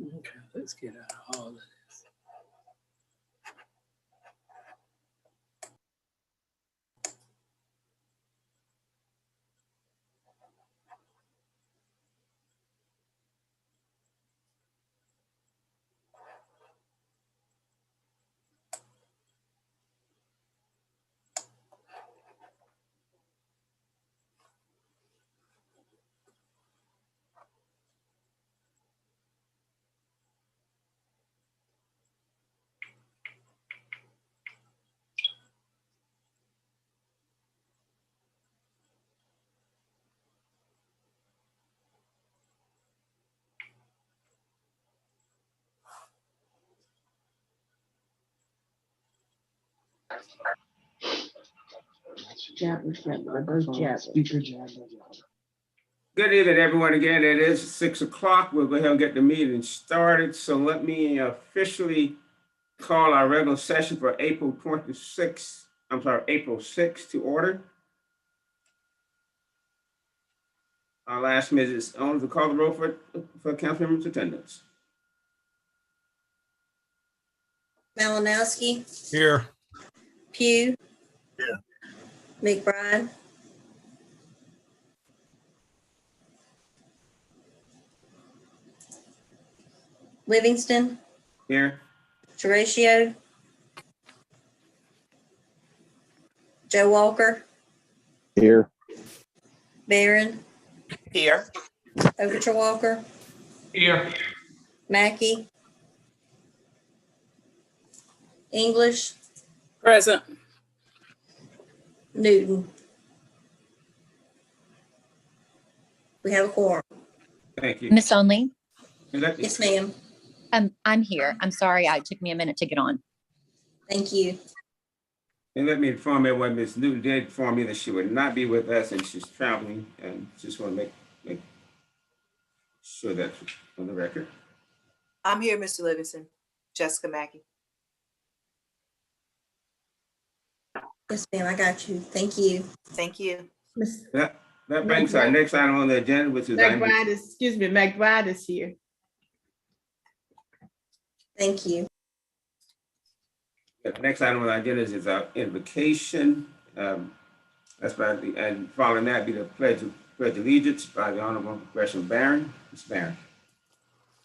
Okay, let's get out of all of this. Good evening, everyone. Again, it is 6 o'clock. We'll go ahead and get the meeting started. So let me officially call our regular session for April 6th to order. I'll ask Mrs. Owens to call the roll for council members' attendance. Malinowski, Here. Pugh. Here. McBride. Livingston. Here. Horatio. Joe Walker. Here. Barron. Here. Overture Walker. Here. Mackey. English. Present. Newton. We have a quorum. Thank you. Miss Only, Yes, ma'am. I'm here. I'm sorry, it took me a minute to get on. Thank you. And let me inform everyone, Ms. Newton did inform me that she would not be with us and she's traveling, and just want to make sure that's on the record. I'm here, Mr. Livingston. Jessica Mackey. Yes, ma'am. I got you. Thank you. Thank you. That brings our next item on the agenda, which is McBride is here. Thank you. the next item on the agenda is our invocation. That's by the, and following that be the pledge of allegiance by the Honorable Gresham Barron. Ms. Barron.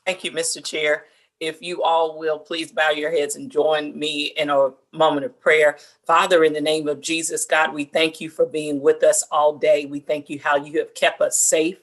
Thank you, Mr. Chair. If you all will please bow your heads and join me in a moment of prayer. Father, in the name of Jesus, God, we thank you for being with us all day. We thank you how you have kept us safe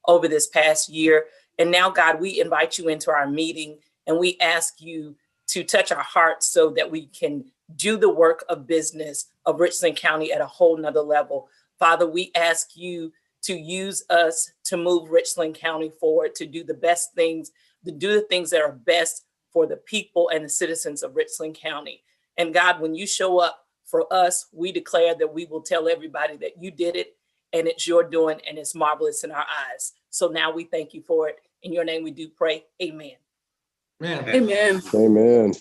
over this past year. And now, God, we invite you into our meeting and we ask you to touch our hearts so that we can do the work of business of Richland County at a whole nother level. Father, we ask you to use us to move Richland County forward, to do the best things, to do the things that are best for the people and the citizens of Richland County. And God, when you show up for us, we declare that we will tell everybody that you did it and it's your doing and it's marvelous in our eyes. So now we thank you for it. In your name we do pray. Amen. Amen. Amen.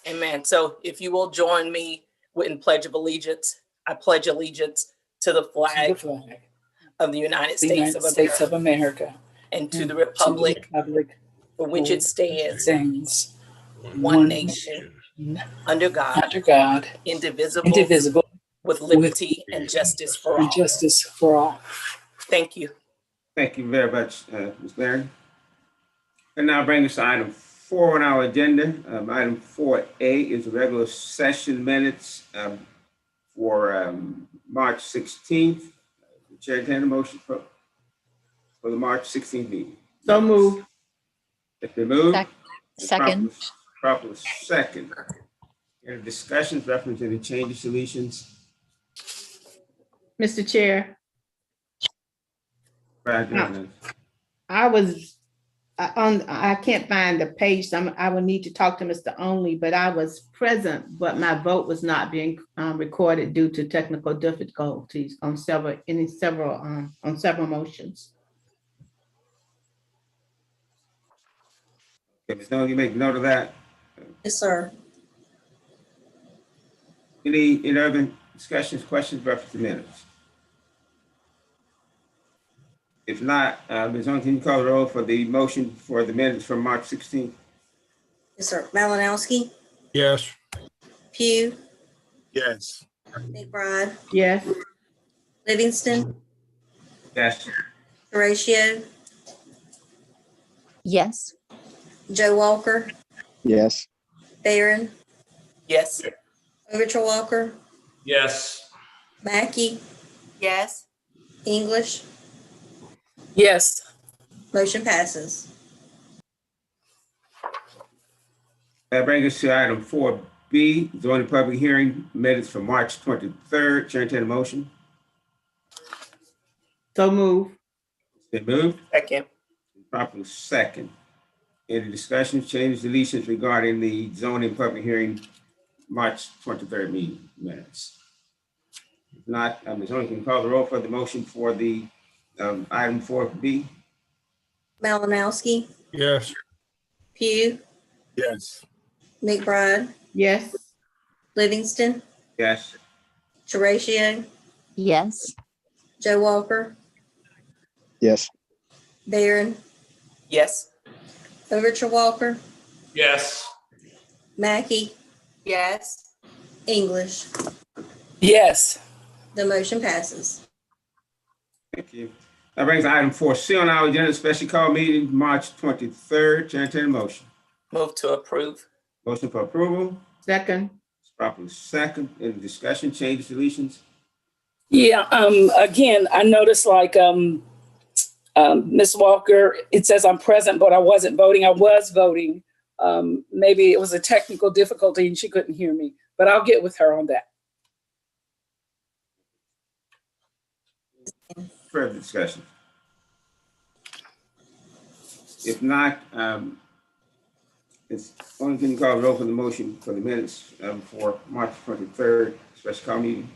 Amen. So if you will join me in Pledge of Allegiance, I pledge allegiance to the flag, of the United States of America and to the republic for which it stands, one nation, under God, indivisible, with liberty and justice for all. Thank you. Thank you very much, Ms. Barron. And now bring us to item 4 on our agenda. Item 4A is the regular session minutes for March 16th. The chair can a motion for the March 16th meeting. So moved. If they move. Second. Proper second. Any discussions reference any changes, deletions? Mr. Chair, Right, I can't find the page, so I would need to talk to Mr. Only, but I was present, but my vote was not being recorded due to technical difficulties on several motions. Okay, Ms. Nolan, you make note of that. Yes, sir. Any other discussions, questions, reference to minutes? If not, Ms. Owen, can you call the roll for the motion for the minutes from March 16th? Yes, sir. Malinowski, Yes. Pugh, Yes. McBride, Yes. Livingston, Yes. Horatio, Yes. Joe Walker, Yes. Barron, Yes. Overture Walker, Yes. Mackey, Yes. English. Yes. Motion passes. That brings us to item 4B, zoning public hearing minutes for March 23rd. Chair, entertain a motion. So move. It's been moved. Second. Properly second. Any discussions, changes, deletions regarding the zoning public hearing March 23rd meeting minutes? If not, Ms. Owen, can you call the roll for the motion for the item 4B? Malinowski, Yes. Pugh, Yes. McBride, Yes. Livingston, Yes. Horatio, Yes. Joe Walker, Yes. Barron, Yes. Overture Walker, Yes. Mackey, Yes. English. Yes. The motion passes. Thank you. That brings item 4C on our agenda, special call meeting, March 23rd. Chair, entertain a motion. Move to approve. Motion for approval. Second. It's properly second. Any discussion, changes, deletions? Yeah. Again, I noticed like Ms. Walker, it says I'm present, but I wasn't voting. I was voting. Maybe it was a technical difficulty and she couldn't hear me, but I'll get with her on that. Further discussion? If not, it's only can you call the roll for the motion for the minutes for March 23rd, special call meeting?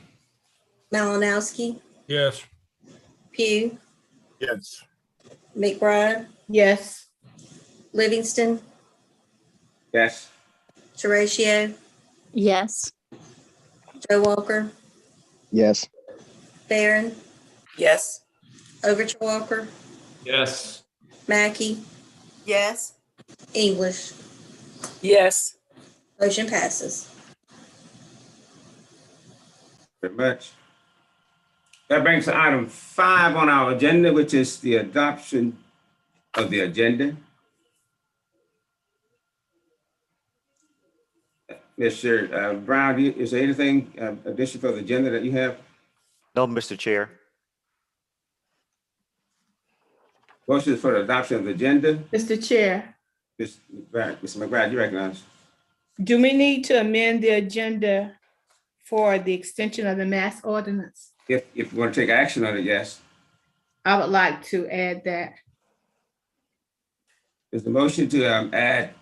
Malinowski, Yes. Pugh, Yes. McBride, Yes. Livingston, Yes. Horatio, Yes. Joe Walker, Yes. Barron, Yes. Overture Walker, Yes. Mackey, Yes. English. Yes. Motion passes. Very much. That brings to item 5 on our agenda, which is the adoption of the agenda. Mr. Brown, is there anything additional for the agenda that you have? No, Mr. Chair. Motion for the adoption of the agenda. Mr. Chair, Mr. McBride, you recognize? do we need to amend the agenda for the extension of the mass ordinance? If you want to take action on it, yes. I would like to add that. Is the motion to add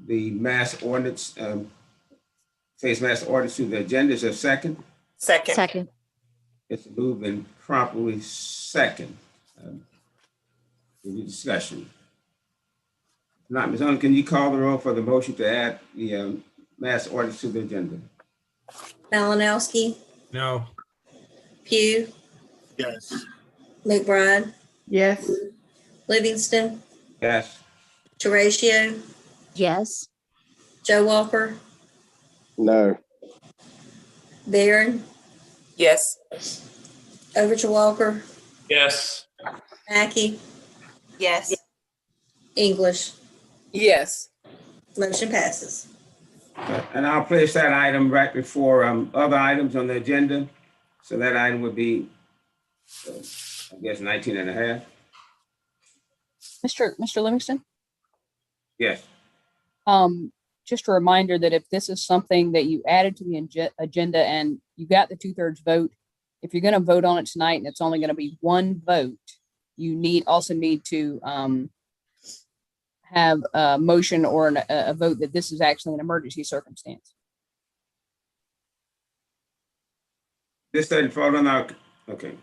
the mass ordinance, face mass ordinance to the agenda? Is there a second? Second. Second. It's moved and properly second. Any discussion? If not, Ms. Owen, can you call the roll for the motion to add the mass ordinance to the agenda? Malinowski, No. Pugh, Yes. McBride, Yes. Livingston, Yes. Horatio, Yes. Joe Walker, No. Barron, Yes. Overture Walker, Yes. Mackey, Yes. English. Yes. Motion passes. And I'll place that item right before other items on the agenda. So that item would be, I guess, 19 and a half. Mr. Livingston, Yes. just a reminder that if this is something that you added to the agenda and you got the 2/3 vote, if you're going to vote on it tonight and it's only going to be one vote, you also need to have a motion or a vote that this is actually an emergency circumstance. This doesn't fall on our, okay.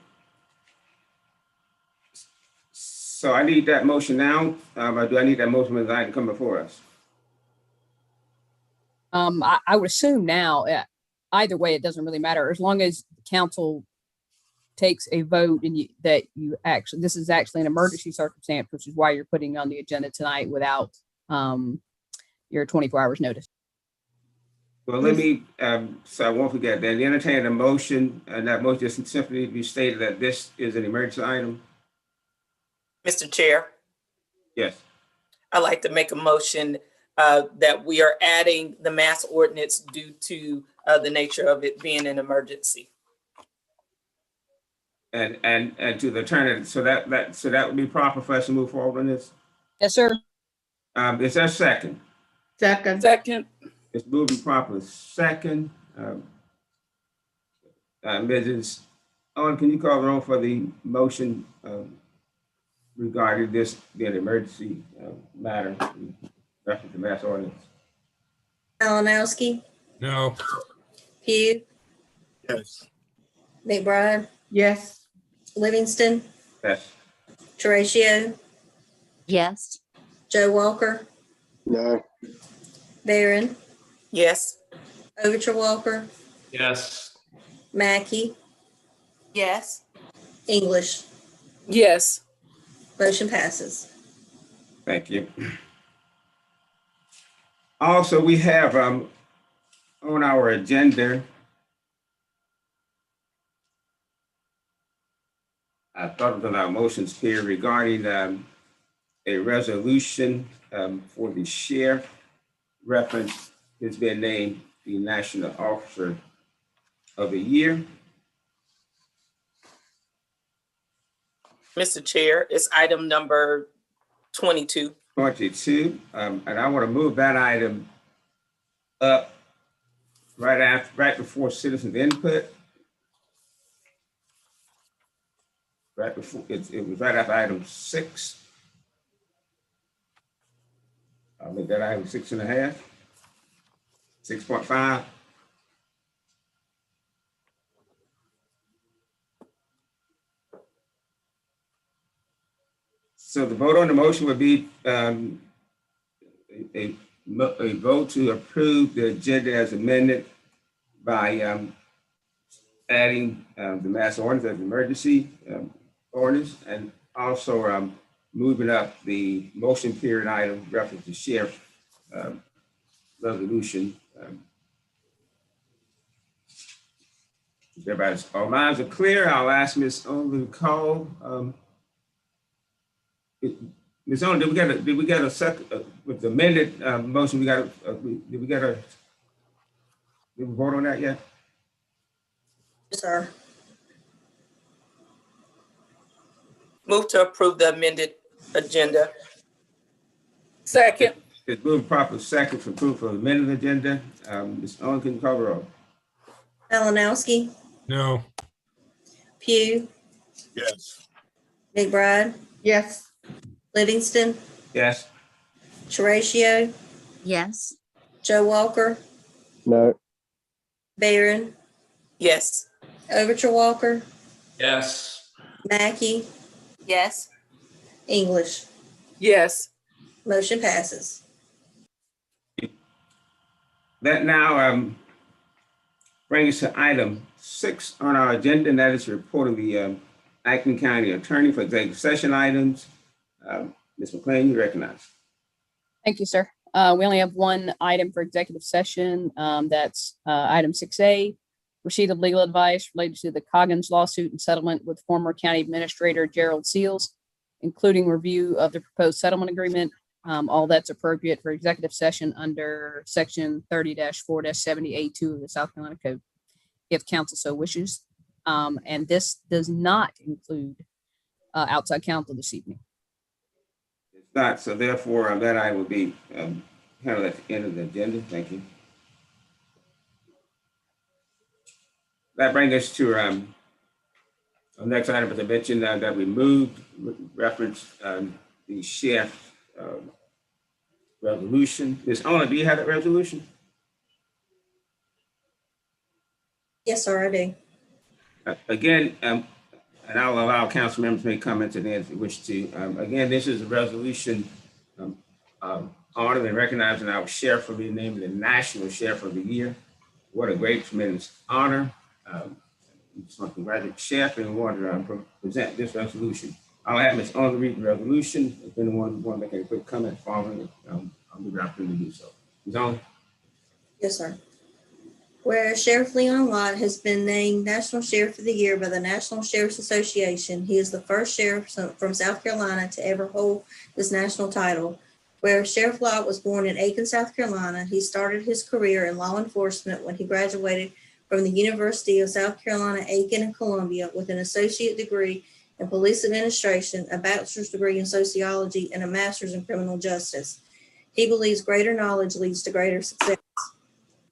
So I need that motion now, or do I need that motion when the item come before us? I would assume now, either way, it doesn't really matter as long as the council takes a vote and this is actually an emergency circumstance, which is why you're putting on the agenda tonight without your 24 hours notice. Well, let me, so I won't forget that. Entertain a motion, and that motion just simply be stated that this is an emergency item. Mr. Chair, Yes. I'd like to make a motion that we are adding the mass ordinance due to the nature of it being an emergency. And to the alternative, so that would be proper for us to move forward on this. Yes, sir. Is there a second? Second. Second. It's moving properly. Second, Mrs. Owen, can you call the roll for the motion regarding this being an emergency matter, reference to mass ordinance? Malinowski, No. Pugh, Yes. McBride, Yes. Livingston, Yes. Horatio, Yes. Joe Walker, No. Barron, Yes. Overture Walker, Yes. Mackey, Yes. English. Yes. Motion passes. Thank you. Also, we have on our agenda, I thought it was on our motions here regarding a resolution for the sheriff. Reference has been named the National Officer of the Year. Mr. Chair, it's item number 22. 22, and I want to move that item up right before citizens input. Right before it was right after item 6. I'll make that item 6.5, 6.5. So the vote on the motion would be a vote to approve the agenda as amended by adding the mass ordinance as emergency ordinance, and also moving up the motion period item reference to sheriff resolution. If everybody's, all minds are clear, I'll ask Ms. Owen to call. Ms. Owen, did we get a second with the amended motion? Did we vote on that yet? Sir. Move to approve the amended agenda. Second. It's moved proper second for proof of amended agenda. Ms. Owen, can you call the roll? Malinowski, No. Pugh, Yes. McBride, Yes. Livingston, Yes. Horatio, Yes. Joe Walker, No. Barron, Yes. Overture Walker, Yes. Mackey, Yes. English. Yes. Motion passes. That now brings us to item 6 on our agenda, and that is the report of the Acting County Attorney for executive session items. Ms. McLean, you recognize. Thank you, sir. We only have one item for executive session. That's item 6A, receipt of legal advice related to the Coggins lawsuit and settlement with former County Administrator Gerald Seals, including review of the proposed settlement agreement. All that's appropriate for executive session under section 30-4-70A2 of the South Carolina Code, if council so wishes. And this does not include outside counsel this evening. It's not, so therefore that I will be handled at the end of the agenda. Thank you. That brings us to our next item, as I mentioned, that we moved reference the sheriff resolution. Ms. Owen, do you have that resolution? Yes, sir, I do. Again, and I'll allow council members to make comments at the end if they wish to. Again, this is a resolution honoring and recognizing our sheriff for being named the National Sheriff of the Year. What a great, tremendous honor. just want to congratulate the sheriff and want to present this resolution. I'll have Ms. Only read the resolution. If anyone want to make a quick comment following it, I'll give you the opportunity to do so. Ms. Only? Yes, sir. Whereas Sheriff Leon Lott has been named National Sheriff of the Year by the National Sheriff's Association, he is the first sheriff from South Carolina to ever hold this national title. Whereas Sheriff Lott was born in Aiken, South Carolina, he started his career in law enforcement when he graduated from the University of South Carolina, Aiken and Columbia with an associate degree in police administration, a bachelor's degree in sociology, and a master's in criminal justice. He believes greater knowledge leads to greater success.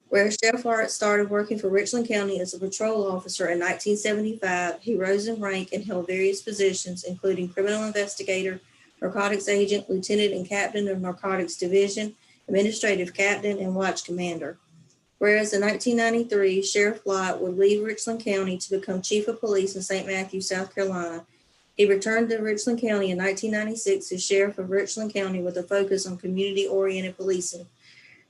Whereas Sheriff Lott started working for Richland County as a patrol officer in 1975, he rose in rank and held various positions, including criminal investigator, narcotics agent, lieutenant and captain of narcotics division, administrative captain, and watch commander. Whereas in 1993, Sheriff Lott would leave Richland County to become chief of police in St. Matthews, South Carolina. He returned to Richland County in 1996 as sheriff of Richland County with a focus on community-oriented policing.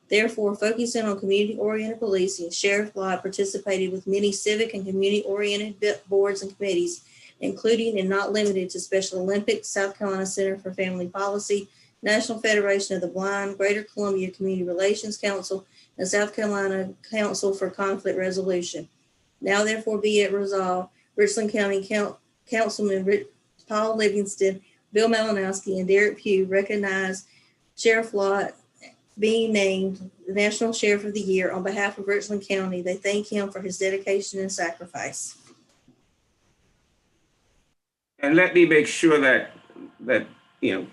Therefore, focusing on community-oriented policing, Sheriff Lott participated with many civic and community-oriented boards and committees, including and not limited to Special Olympics, South Carolina Center for Family Policy, National Federation of the Blind, Greater Columbia Community Relations Council, and South Carolina Council for Conflict Resolution. Now therefore be it resolved, Richland County Councilman Paul Livingston, Bill Malinowski, and Derek Pugh recognize Sheriff Lott being named the National Sheriff of the Year on behalf of Richland County. They thank him for his dedication and sacrifice. And let me make sure that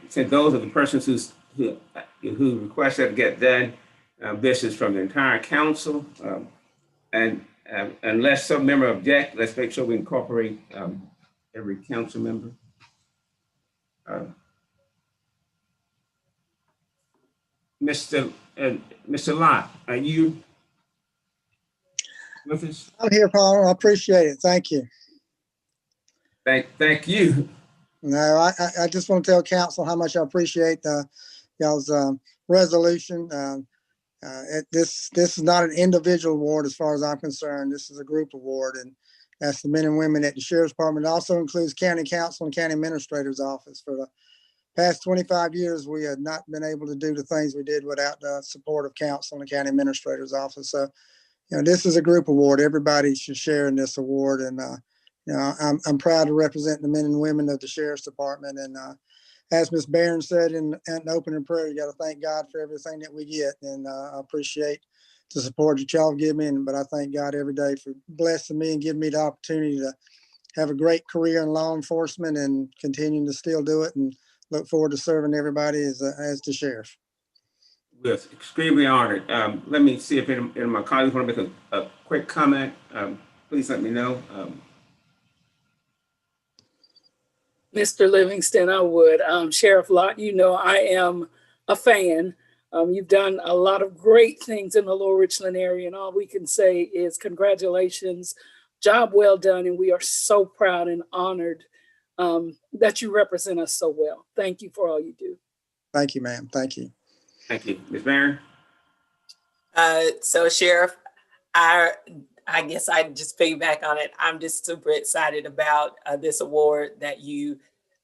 since those are the persons who requested to get done, this is from the entire council. And unless some member object, let's make sure we incorporate every council member. Mr. Lott, are you with us? I'm here, Paul. I appreciate it. Thank you. Thank you. No, I just want to tell council how much I appreciate y'all's resolution. This is not an individual award as far as I'm concerned. This is a group award, and that's the men and women at the Sheriff's Department. It also includes County Council and County Administrator's Office. For the past 25 years, we had not been able to do the things we did without the support of Council and the County Administrator's Office. So, this is a group award. Everybody should share in this award, and I'm proud to represent the men and women of the Sheriff's Department. And as Ms. Barron said in an opening prayer, you got to thank God for everything that we get. And I appreciate the support that y'all give me. But I thank God every day for blessing me and giving me the opportunity to have a great career in law enforcement and continuing to still do it, and look forward to serving everybody as the sheriff. We're extremely honored. Let me see if any of my colleagues want to make a quick comment. Please let me know. Mr. Livingston, I would. Sheriff Lott, I am a fan. You've done a lot of great things in the Lower Richland area, and all we can say is congratulations, job well done, and we are so proud and honored that you represent us so well. Thank you for all you do. Thank you, ma'am. Thank you. Thank you. Ms. Barron? So Sheriff, I guess I just piggyback on it. I'm just super excited about this award that you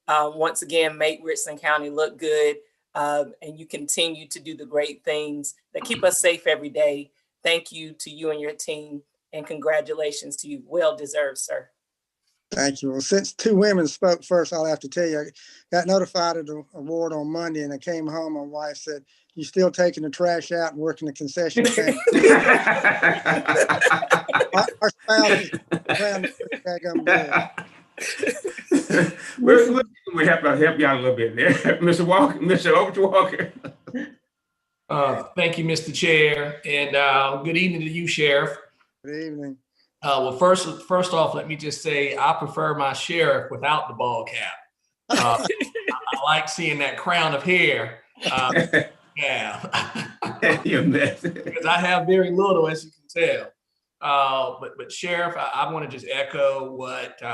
once again make Richland County look good, and you continue to do the great things that keep us safe every day. Thank you to you and your team, and congratulations to you. Well deserved, sir. Thank you. Well, since two women spoke first, I'll have to tell you, I got notified of the award on Monday, and I came home. My wife said, "You still taking the trash out and working the concession stand?" Our spouse is around we help y'all a little bit there. Mr. Walker, Mr. Overton Walker. Thank you, Mr. Chair, and good evening to you, Sheriff. Good evening. Well, first off, let me just say I prefer my sheriff without the ball cap. I like seeing that crown of hair. Yeah, because I have very little, as you can tell. But Sheriff, I want to just echo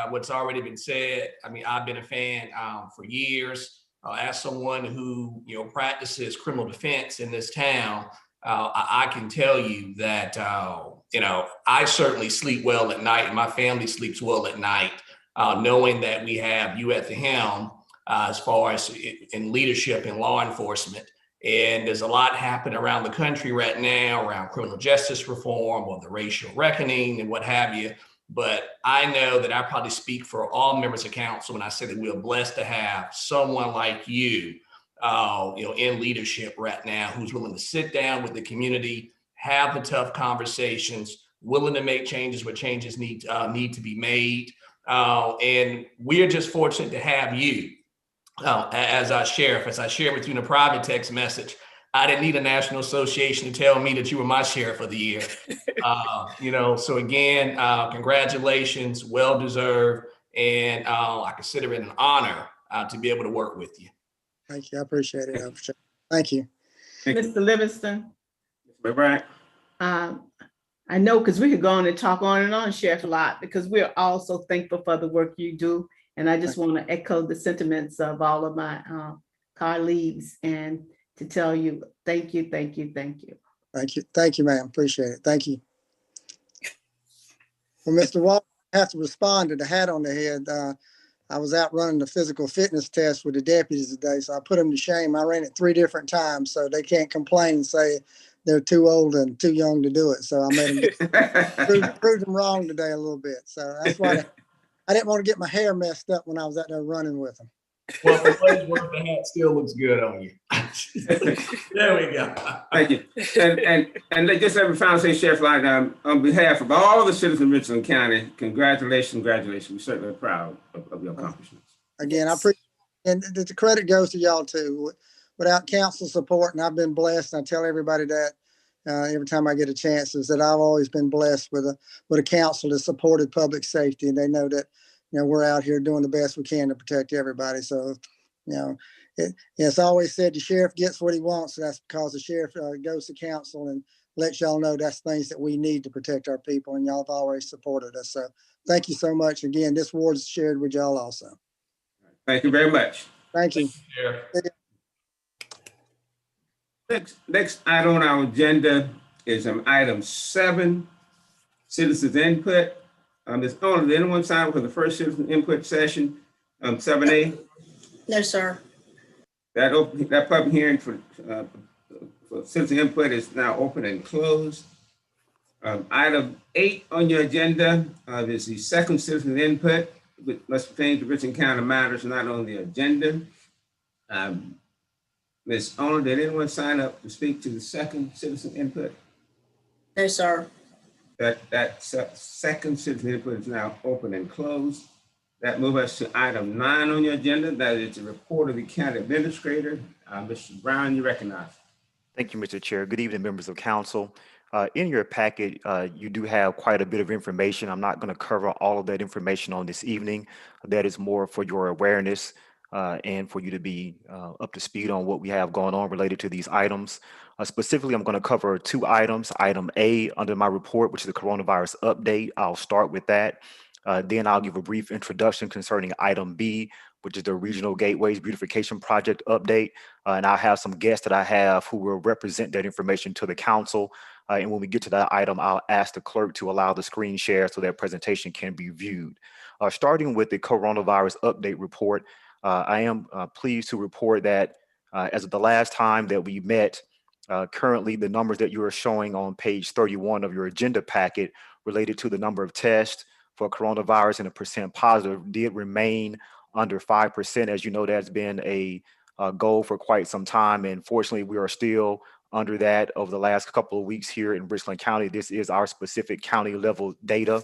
what's already been said. I mean, I've been a fan for years. As someone who practices criminal defense in this town, I can tell you that, I certainly sleep well at night, and my family sleeps well at night, knowing that we have you at the helm as far as in leadership in law enforcement. And there's a lot happening around the country right now around criminal justice reform or the racial reckoning and what have you. But I know that I probably speak for all members of council when I say that we are blessed to have someone like you, in leadership right now, who's willing to sit down with the community, have the tough conversations, willing to make changes where changes need to be made. And we're just fortunate to have you as our sheriff. As I shared with you in a private text message, I didn't need a national association to tell me that you were my sheriff of the year. So again, congratulations, well deserved, and I consider it an honor to be able to work with you. Thank you. I appreciate it. Thank you. Mr. Livingston, Right. I know, because we could go on and talk on and on, Sheriff, a lot, because we're all so thankful for the work you do. And I just want to echo the sentiments of all of my colleagues and to tell you, thank you, thank you, thank you. Thank you. Thank you, ma'am. Appreciate it. Thank you. Well, Mr. Walker, I have to respond to the hat on the head. I was out running the physical fitness test with the deputies today, so I put them to shame. I ran it 3 different times, so they can't complain and say they're too old and too young to do it. So I made them prove them wrong today a little bit. So that's why I didn't want to get my hair messed up when I was out there running with them. Well, for what it's worth, the hat still looks good on you. There we go. Thank you. And just let me finally say, Sheriff Light, on behalf of all the citizens of Richland County, congratulations, congratulations. We're certainly proud of your accomplishments. Again, I appreciate, and the credit goes to y'all too. Without council support, and I've been blessed, and I tell everybody that every time I get a chance, is that I've always been blessed with a council that supported public safety, and they know that, we're out here doing the best we can to protect everybody. So, it's always said the sheriff gets what he wants. So that's because the sheriff goes to council and lets y'all know that's things that we need to protect our people, and y'all have always supported us. So thank you so much. Again, this award's shared with y'all also. Thank you very much. Thank you. Next item on our agenda is item 7, citizens input. Ms. Owens, did anyone sign up for the first citizen input session, 7A? No, sir. That public hearing for citizen input is now open and closed. Item 8 on your agenda is the second citizen input, which must pertain to Richland County matters not on the agenda. Ms. Owens, did anyone sign up to speak to the second citizen input? No, sir. That second citizen input is now open and closed. That moves us to item 9 on your agenda. That is the report of the county administrator. Mr. Brown, you recognize. Thank you, Mr. Chair. Good evening, members of council. In your packet, you do have quite a bit of information. I'm not going to cover all of that information on this evening. That is more for your awareness and for you to be up to speed on what we have going on related to these items. Specifically, I'm going to cover 2 items. Item A under my report, which is the coronavirus update. I'll start with that. Then I'll give a brief introduction concerning item B, which is the Regional Gateways Beautification Project update. And I'll have some guests that I have who will represent that information to the council. And when we get to that item, I'll ask the clerk to allow the screen share so that presentation can be viewed. Starting with the coronavirus update report, I am pleased to report that as of the last time that we met, currently the numbers that you are showing on page 31 of your agenda packet related to the number of tests for coronavirus and a percent positive did remain under 5%. As you know, that's been a goal for quite some time. And fortunately, we are still under that over the last couple of weeks here in Richland County. This is our specific county level data.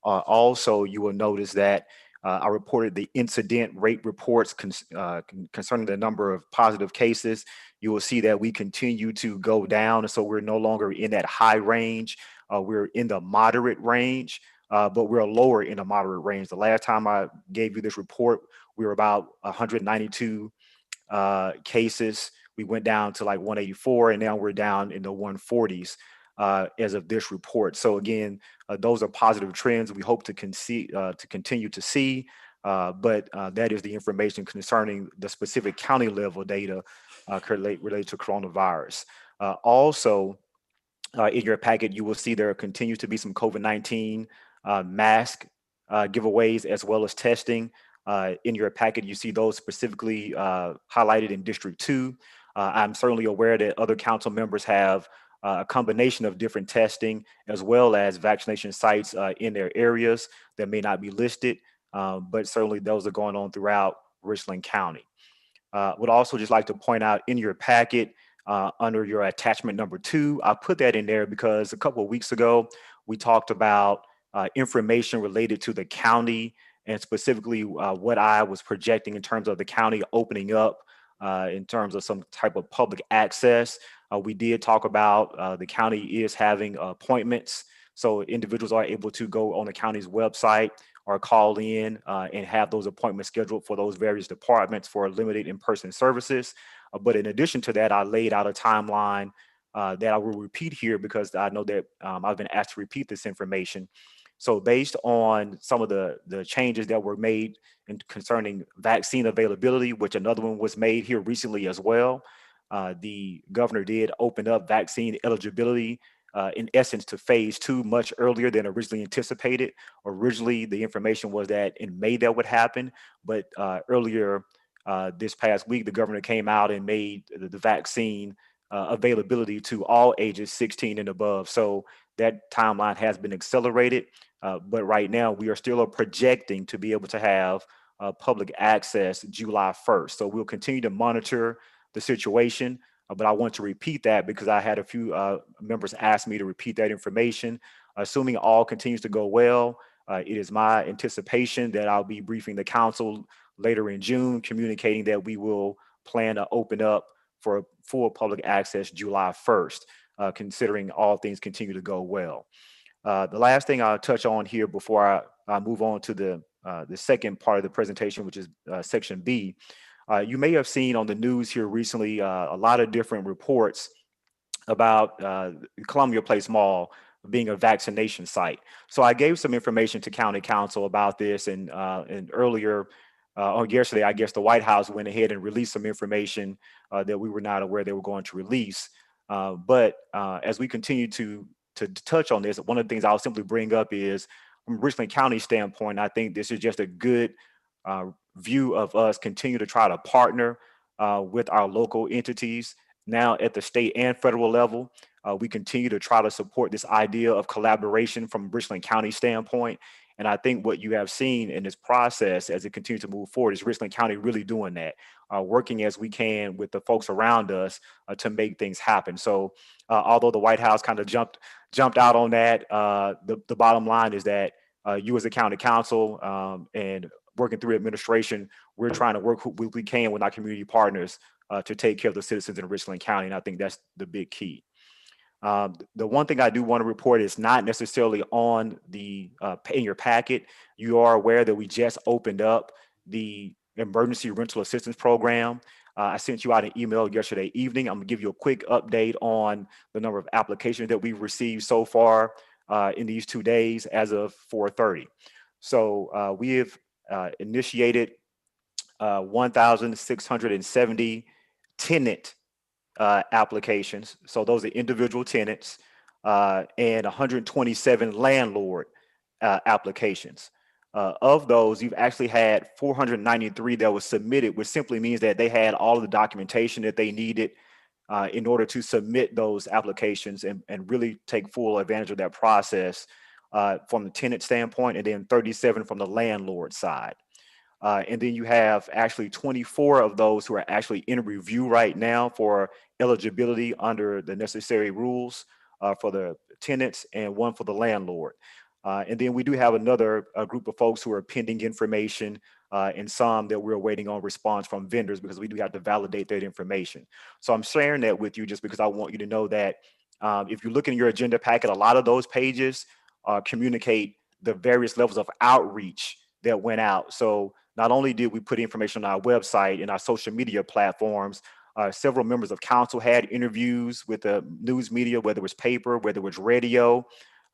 Also, you will notice that I reported the incident rate reports concerning the number of positive cases. You will see that we continue to go down. And so we're no longer in that high range. We're in the moderate range, but we're lower in the moderate range. The last time I gave you this report, we were about 192 cases. We went down to like 184, and now we're down in the 140s as of this report. So again, those are positive trends we hope to continue to see, but that is the information concerning the specific county level data related to coronavirus. Also, in your packet, you will see there continues to be some COVID-19 mask giveaways as well as testing. In your packet, you see those specifically highlighted in District 2. I'm certainly aware that other council members have a combination of different testing as well as vaccination sites in their areas that may not be listed, but certainly those are going on throughout Richland County. Would also just like to point out in your packet, under your attachment number 2, I put that in there because a couple of weeks ago, we talked about information related to the county and specifically what I was projecting in terms of the county opening up in terms of some type of public access. We did talk about the county is having appointments. So individuals are able to go on the county's website or call in and have those appointments scheduled for those various departments for limited in-person services. But in addition to that, I laid out a timeline that I will repeat here because I know that I've been asked to repeat this information. So based on some of the changes that were made concerning vaccine availability, which another one was made here recently as well, the governor did open up vaccine eligibility in essence to phase 2 much earlier than originally anticipated. Originally, the information was that in May that would happen, but earlier this past week, the governor came out and made the vaccine availability to all ages 16 and above. So that timeline has been accelerated, but right now we are still projecting to be able to have public access July 1st. So we'll continue to monitor the situation, but I want to repeat that because I had a few members ask me to repeat that information. Assuming all continues to go well, it is my anticipation that I'll be briefing the council later in June, communicating that we will plan to open up for full public access July 1st, considering all things continue to go well. The last thing I'll touch on here before I move on to the second part of the presentation, which is section B. You may have seen on the news here recently a lot of different reports about Columbia Place Mall being a vaccination site. So I gave some information to County Council about this, and earlier on yesterday, I guess the White House went ahead and released some information that we were not aware they were going to release. But as we continue to touch on this, one of the things I'll simply bring up is from Richland County standpoint, I think this is just a good view of us continue to try to partner with our local entities. Now at the state and federal level, we continue to try to support this idea of collaboration from Richland County standpoint. And I think what you have seen in this process as it continues to move forward is Richland County really doing that, working as we can with the folks around us to make things happen. So although the White House kind of jumped out on that, the bottom line is that you as a county council and working through administration, we're trying to work we can with our community partners to take care of the citizens in Richland County. And I think that's the big key. The one thing I do want to report is not necessarily on the in your packet. You are aware that we just opened up the emergency rental assistance program. I sent you out an email yesterday evening. I'm gonna give you a quick update on the number of applications that we've received so far in these 2 days as of 4:30. So we have initiated 1,670 tenant applications. So those are individual tenants and 127 landlord applications. Of those, you've actually had 493 that was submitted, which simply means that they had all of the documentation that they needed in order to submit those applications and really take full advantage of that process from the tenant standpoint, and then 37 from the landlord side. And then you have actually 24 of those who are actually in review right now for eligibility under the necessary rules for the tenants and one for the landlord. And then we do have another group of folks who are pending information and some that we're waiting on response from vendors because we do have to validate that information. So I'm sharing that with you just because I want you to know that if you look in your agenda packet, a lot of those pages communicate the various levels of outreach that went out. So not only did we put information on our website and our social media platforms, several members of council had interviews with the news media, whether it was paper, whether it was radio,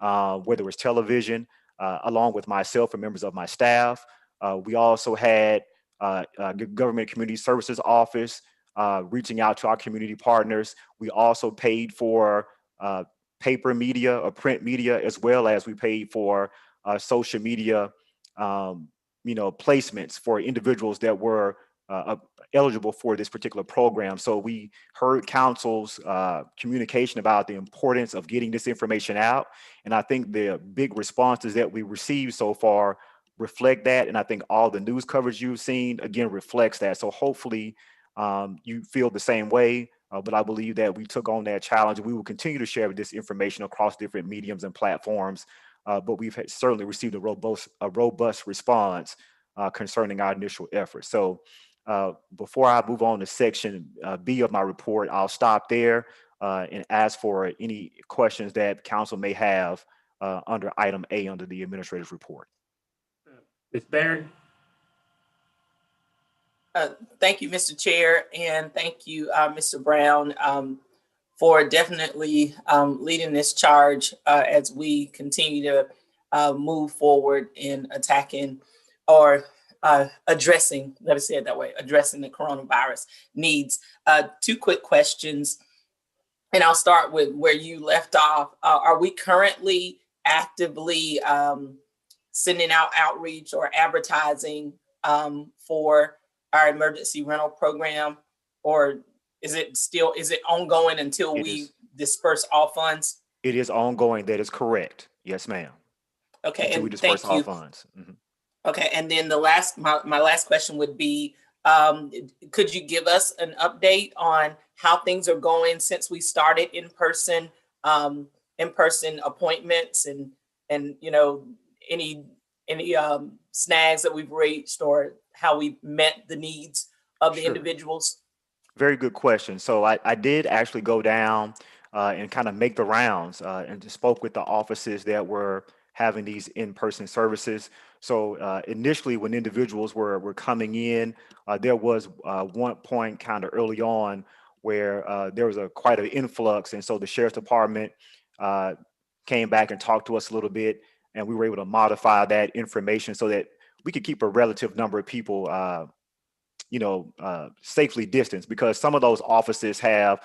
whether it was television, along with myself and members of my staff. We also had Government Community Services Office reaching out to our community partners. We also paid for paper media or print media, as well as we paid for social media, placements for individuals that were eligible for this particular program. So we heard council's communication about the importance of getting this information out. And I think the big responses that we received so far reflect that. And I think all the news coverage you've seen, again, reflects that. So hopefully you feel the same way. But I believe that we took on that challenge. We will continue to share this information across different mediums and platforms. But we've certainly received a robust response concerning our initial efforts. So before I move on to section B of my report, I'll stop there and ask for any questions that council may have under item A under the administrative report. Ms. Barron? Thank you, Mr. Chair, and thank you, Mr. Brown, for definitely leading this charge as we continue to move forward in attacking or addressing, let me say it that way, addressing the coronavirus needs. Two quick questions, and I'll start with where you left off. Are we currently actively sending out outreach or advertising for our emergency rental program, or is it ongoing until we disperse all funds? It is ongoing. That is correct. Yes, ma'am. Okay, until and we disperse thank all you. funds. Mm-hmm. Okay, and then my last question would be, could you give us an update on how things are going since we started in-person appointments and any snags that we've reached or how we met the needs of the Sure. individuals? Very good question. So I did actually go down and kind of make the rounds and spoke with the offices that were having these in-person services. So initially, when individuals were coming in, there was one point kind of early on where there was quite an influx. And so the sheriff's department came back and talked to us a little bit, and we were able to modify that information so that we could keep a relative number of people safely distanced, because some of those offices have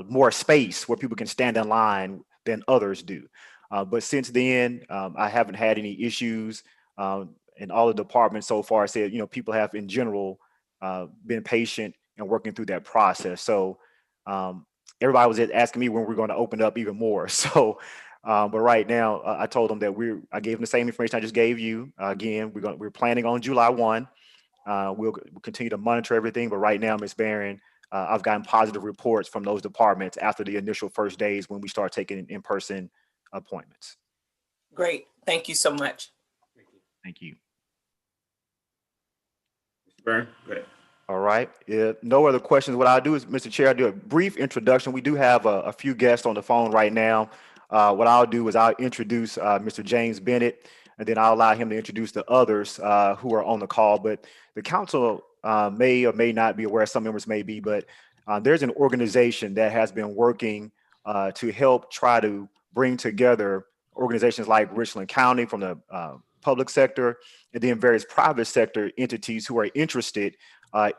more space where people can stand in line than others do. But since then, I haven't had any issues. And all the departments so far said, people have in general been patient and working through that process. So everybody was asking me when we're going to open up even more. So, but right now, I told them that I gave them the same information I just gave you. Again, we're planning on July 1. We'll continue to monitor everything. But right now, Ms. Barron, I've gotten positive reports from those departments after the initial first days when we start taking in-person appointments. Great. Thank you so much. Thank you. Mr. Barron, go ahead. All right. If no other questions, what I'll do is, Mr. Chair, I'll do a brief introduction. We do have a few guests on the phone right now. What I'll do is I'll introduce Mr. James Bennett, and then I'll allow him to introduce the others who are on the call. But the council may or may not be aware, some members may be, but there's an organization that has been working to help try to bring together organizations like Richland County from the public sector, and then various private sector entities who are interested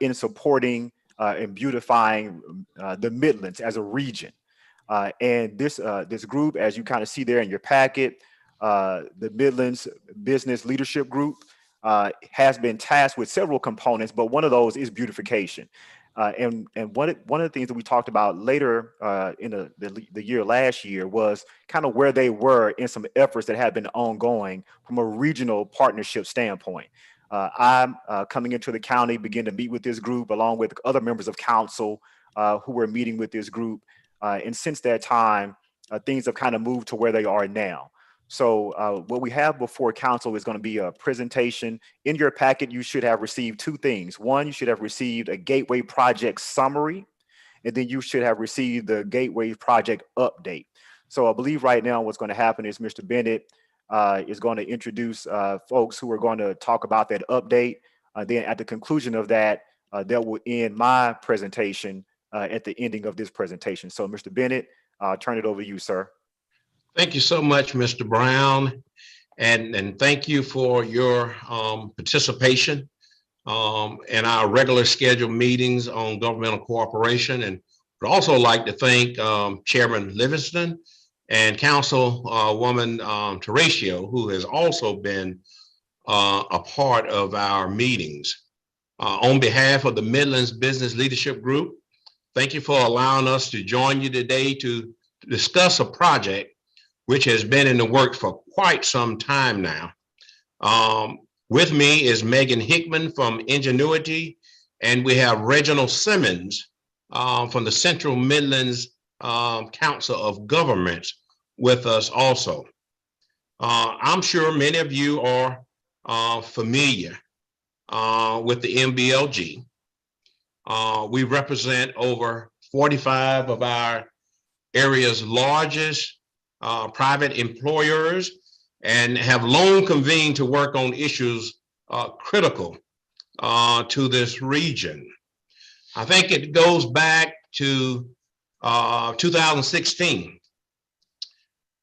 in supporting and beautifying the Midlands as a region. And this group, as you kind of see there in your packet, the Midlands Business Leadership Group has been tasked with several components, but one of those is beautification. And one of the things that we talked about later in the year last year was kind of where they were in some efforts that had been ongoing from a regional partnership standpoint. I'm coming into the county, begin to meet with this group along with other members of council who were meeting with this group. And since that time, things have kind of moved to where they are now. So what we have before council is going to be a presentation. In your packet, you should have received two things. One, you should have received a Gateway Project summary, and then you should have received the Gateway Project update. So I believe right now what's going to happen is Mr. Bennett is going to introduce folks who are going to talk about that update. Then at the conclusion of that, that will end my presentation at the ending of this presentation. So Mr. Bennett, I'll turn it over to you, sir. Thank you so much, Mr. Brown, and thank you for your participation and our regular scheduled meetings on governmental cooperation. And would also like to thank Chairman Livingston and Councilwoman Teratio, who has also been a part of our meetings. On behalf of the Midlands Business Leadership Group, thank you for allowing us to join you today to discuss a project which has been in the works for quite some time now. With me is Megan Hickman from Ingenuity, and we have Reginald Simmons from the Central Midlands Council of Governments with us also. I'm sure many of you are familiar with the MBLG. We represent over 45 of our area's largest private employers and have long convened to work on issues critical to this region. I think it goes back to 2016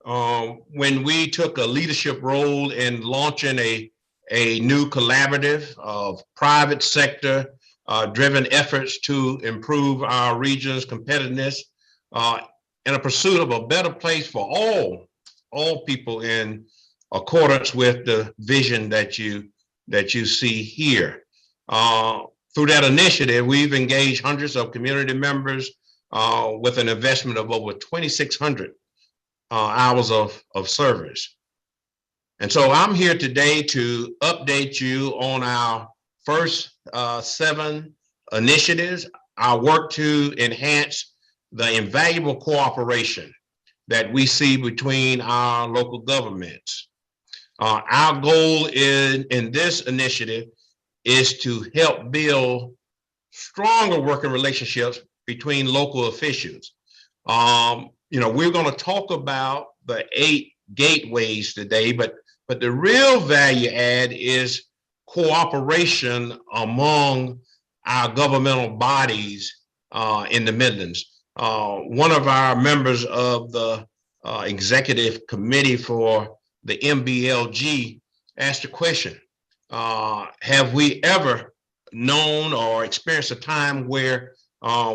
when we took a leadership role in launching a new collaborative of private sector driven efforts to improve our region's competitiveness in a pursuit of a better place for all people in accordance with the vision that you see here. Through that initiative, we've engaged hundreds of community members with an investment of over 2,600 hours of service. And so I'm here today to update you on our first 7 initiatives, our work to enhance the invaluable cooperation that we see between our local governments. Our goal in this initiative is to help build stronger working relationships between local officials. We're going to talk about the 8 gateways today, but the real value add is cooperation among our governmental bodies in the Midlands. One of our members of the executive committee for the MBLG asked a question, have we ever known or experienced a time where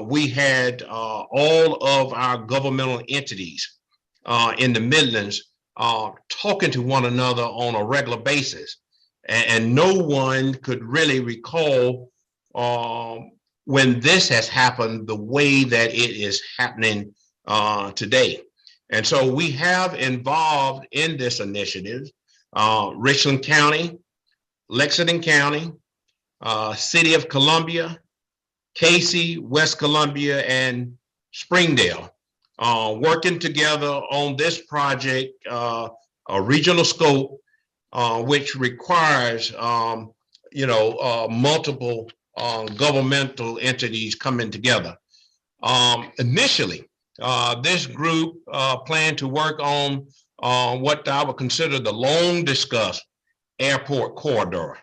we had all of our governmental entities in the Midlands talking to one another on a regular basis? And no one could really recall when this has happened the way that it is happening today. And so we have involved in this initiative Richland County, Lexington County, City of Columbia, Casey, West Columbia, and Springdale, working together on this project, a regional scope, which requires, multiple governmental entities coming together. Initially, this group planned to work on what I would consider the long discussed airport corridor.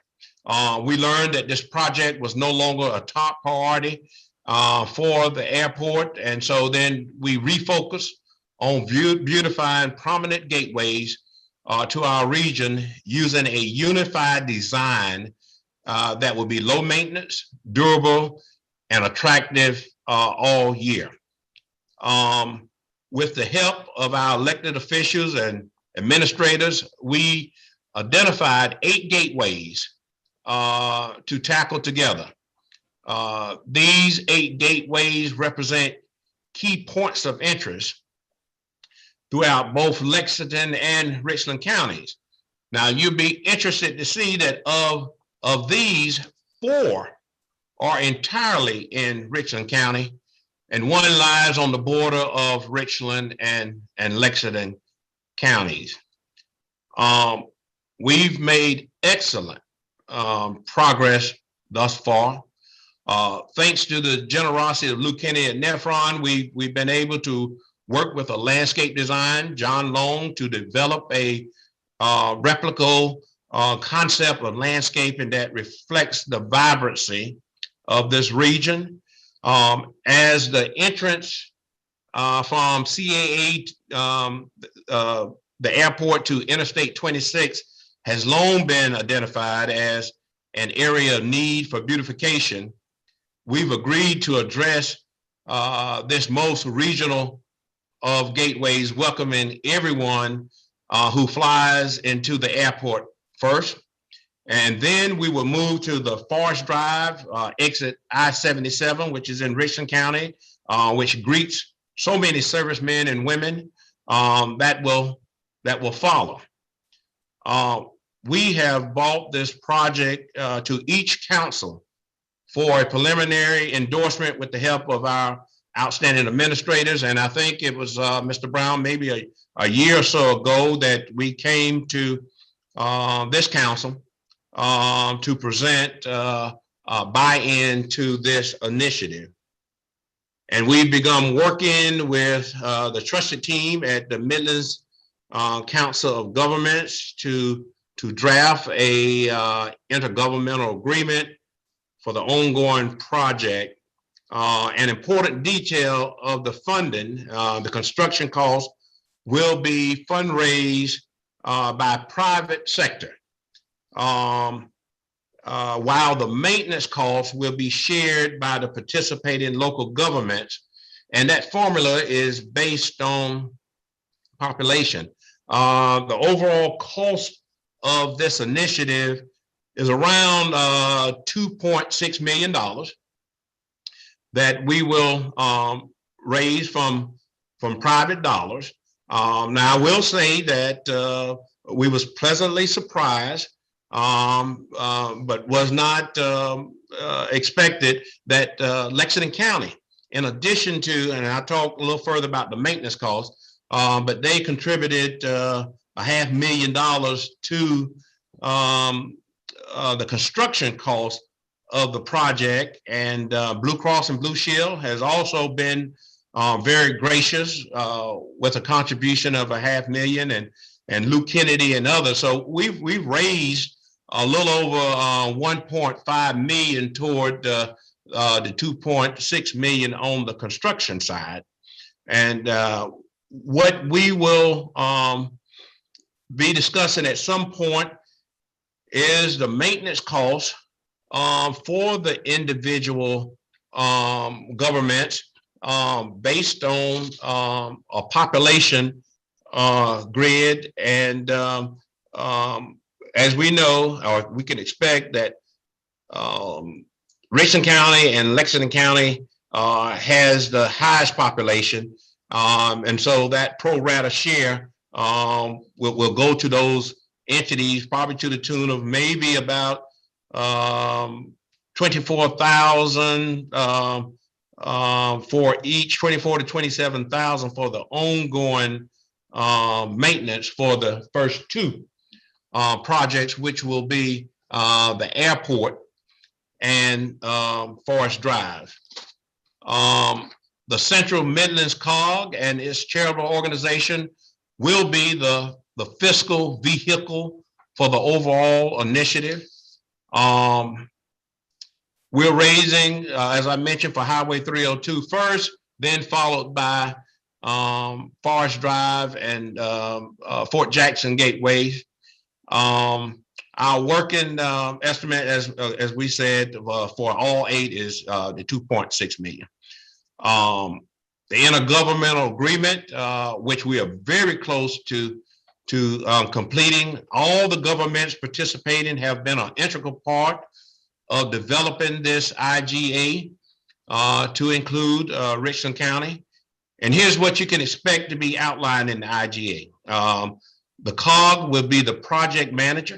We learned that this project was no longer a top priority for the airport. And so then we refocused on beautifying prominent gateways to our region using a unified design that will be low maintenance, durable, and attractive all year. With the help of our elected officials and administrators, we identified 8 gateways to tackle together. These 8 gateways represent key points of interest throughout both Lexington and Richland counties. Now, you'll be interested to see that of these, 4 are entirely in Richland County, and 1 lies on the border of Richland and Lexington counties. We've made excellent progress thus far. Thanks to the generosity of Lou Kenny and Nephron, we've been able to work with a landscape design, John Long, to develop a replicable concept of landscaping that reflects the vibrancy of this region. As the entrance from CAA, the airport to Interstate 26 has long been identified as an area of need for beautification, we've agreed to address this most regional of gateways, welcoming everyone who flies into the airport first. And then we will move to the Forest Drive, exit I-77, which is in Richland County, which greets so many servicemen and women that will follow. We have brought this project to each council for a preliminary endorsement with the help of our outstanding administrators. And I think it was Mr. Brown, maybe a year or so ago, that we came to this council to present buy-in to this initiative. And we've begun working with the trusted team at the Midlands Council of Governments to draft a intergovernmental agreement for the ongoing project. An important detail of the funding, the construction costs will be fundraised by private sector, while the maintenance costs will be shared by the participating local governments. And that formula is based on population. The overall cost of this initiative is around $2.6 million that we will raise from private dollars. Now, I will say that we was pleasantly surprised, but was not expected that Lexington County, in addition to, and I'll talk a little further about the maintenance costs, but they contributed $500,000 to the construction cost of the project. And Blue Cross and Blue Shield has also been very gracious with a contribution of $500,000, and Luke Kennedy and others. So we've raised a little over 1.5 million toward the 2.6 million on the construction side. And what we will be discussing at some point is the maintenance costs for the individual governments based on a population grid. And as we know, or we can expect that Richland County and Lexington County has the highest population. And so that pro rata share will go to those entities, probably to the tune of maybe about 24,000 for each, 24 to 27,000 for the ongoing maintenance for the first two projects, which will be the airport and Forest Drive. The Central Midlands COG and its charitable organization will be the fiscal vehicle for the overall initiative. We're raising, as I mentioned, for Highway 302 first, then followed by Forest Drive and Fort Jackson gateways. Our working estimate, as we said, for all 8 is the 2.6 million. The intergovernmental agreement, which we are very close to completing. All the governments participating have been an integral part of developing this IGA to include Richland County. And here's what you can expect to be outlined in the IGA. The COG will be the project manager.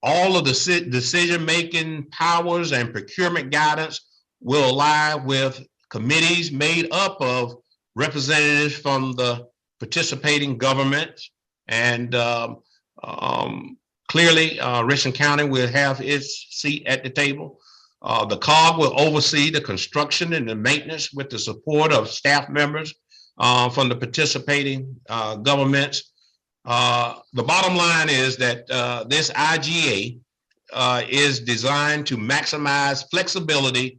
All of the decision-making powers and procurement guidance will lie with committees made up of representatives from the participating governments. And clearly, Richland County will have its seat at the table. The COG will oversee the construction and the maintenance with the support of staff members from the participating governments. The bottom line is that this IGA is designed to maximize flexibility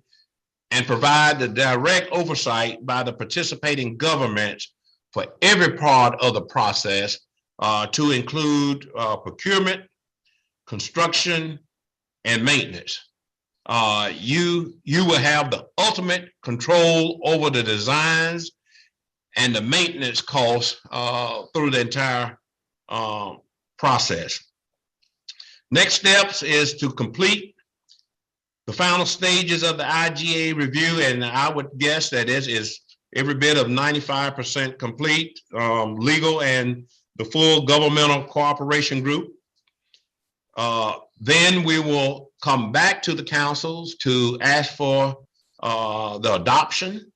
and provide the direct oversight by the participating governments for every part of the process, to include procurement, construction, and maintenance. You will have the ultimate control over the designs and the maintenance costs through the entire process. Next steps is to complete the final stages of the IGA review, and I would guess that it is every bit of 95% complete, legal and the full governmental cooperation group. Then we will come back to the councils to ask for the adoption.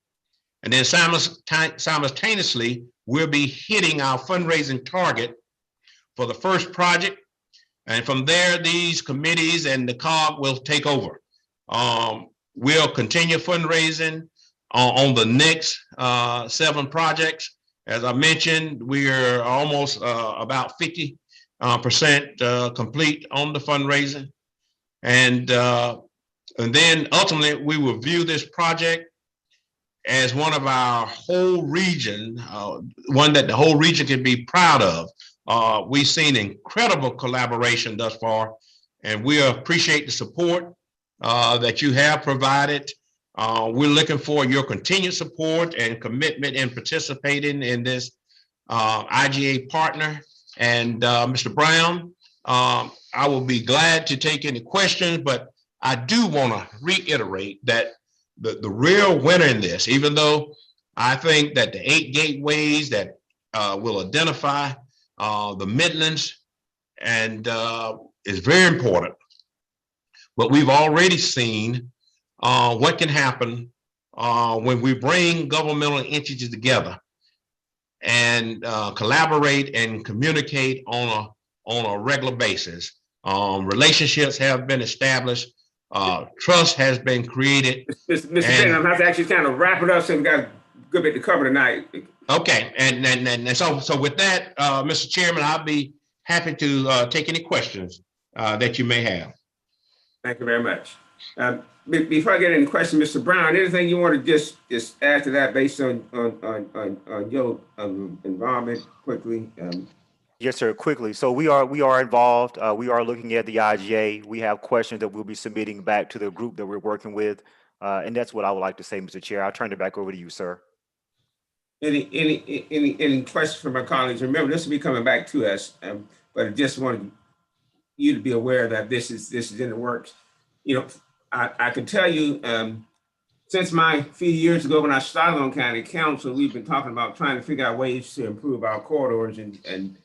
And then simultaneously, we'll be hitting our fundraising target for the first project. And from there, these committees and the COG will take over. We'll continue fundraising on the next 7 projects. As I mentioned, we are almost about 50% complete on the fundraising. And then ultimately, we will view this project as one of our whole region, one that the whole region can be proud of. We've seen incredible collaboration thus far, and we appreciate the support that you have provided. We're looking for your continued support and commitment in participating in this IGA partner. And Mr. Brown, I will be glad to take any questions, but I do want to reiterate that the real winner in this, even though I think that the 8 gateways that will identify the Midlands and is very important. But we've already seen what can happen when we bring governmental entities together and collaborate and communicate on a regular basis. Relationships have been established. Trust has been created. Mr. Bennett, I'm going to have to actually kind of wrap it up, so we got a good bit to cover tonight. Okay, and so with that, Mr. Chairman, I'll be happy to take any questions that you may have. Thank you very much. Before I get any questions, Mr. Brown, anything you want to just add to that based on your involvement quickly? Yes, sir. Quickly. So we are involved. We are looking at the IGA. We have questions that we'll be submitting back to the group that we're working with. And that's what I would like to say, Mr. Chair. I'll turn it back over to you, sir. Any questions from my colleagues? Remember, this will be coming back to us, but I just wanted you to be aware that this is in the works. You know, I can tell you, since my few years ago when I started on county council, we've been talking about trying to figure out ways to improve our corridors and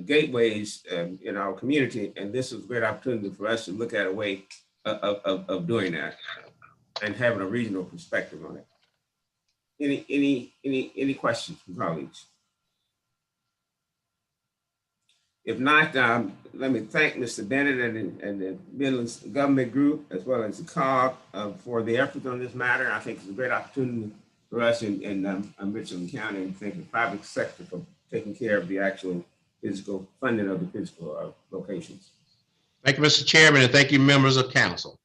gateways in our community, and this is a great opportunity for us to look at a way of doing that and having a regional perspective on it. Any questions from colleagues? If not, let me thank Mr. Bennett and the Midlands Government Group, as well as the COG, for the efforts on this matter. I think it's a great opportunity for us in Richland County, and thank the private sector for taking care of the actual physical funding of the physical locations. Thank you, Mr. Chairman, and thank you, members of council.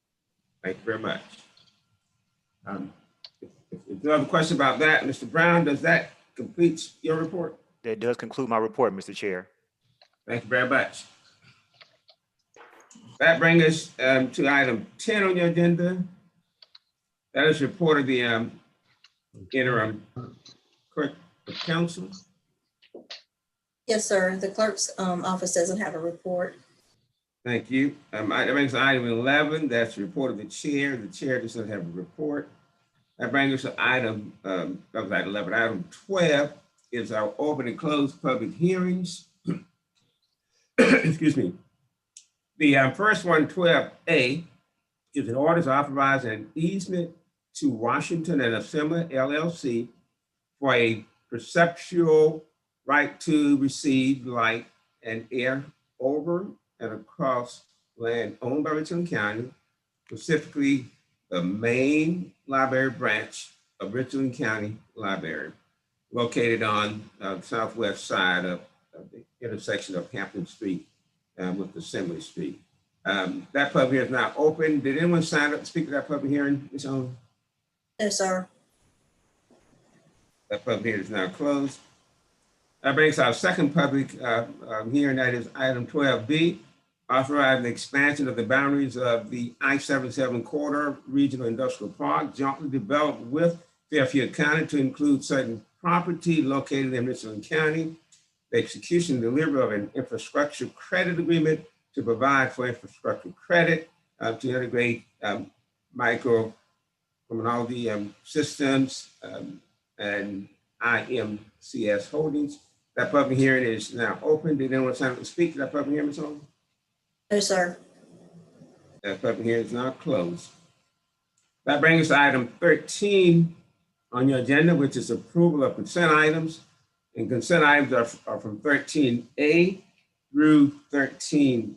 Thank you very much. If you have a question about that, Mr. Brown, does that complete your report? That does conclude my report, Mr. Chair. Thank you very much. That brings us to item 10 on your agenda. That is report of the interim clerk of council. Yes, sir. The clerk's office doesn't have a report. Thank you. That brings us to item 11. That's the report of the chair. The chair does not have a report. That brings us to item, that was item 11. Item 12 is our open and closed public hearings. Excuse me. The first one, 12A, is an order to authorize an easement to Washington and Assembly LLC for a perceptual right to receive light and air over and across land owned by Richland County, specifically the main library branch of Richland County Library, located on the southwest side of the intersection of Hampton Street with Assembly Street. That public hearing is now open. Did anyone sign up to speak to that public hearing, Ms. Owen? No, sir. That public hearing is now closed. That brings our second public hearing, that is item 12B, authorizing the expansion of the boundaries of the I-77 corridor regional industrial park jointly developed with Fairfield County to include certain property located in Richland County, the execution and delivery of an infrastructure credit agreement to provide for infrastructure credit to integrate microcontroller systems and IMCS holdings. That public hearing is now open. Did anyone sign up to speak to that public hearing, Ms. Holmes? No, sir. That public hearing is now closed. That brings us to item 13 on your agenda, which is approval of consent items. And consent items are from 13A through 13I.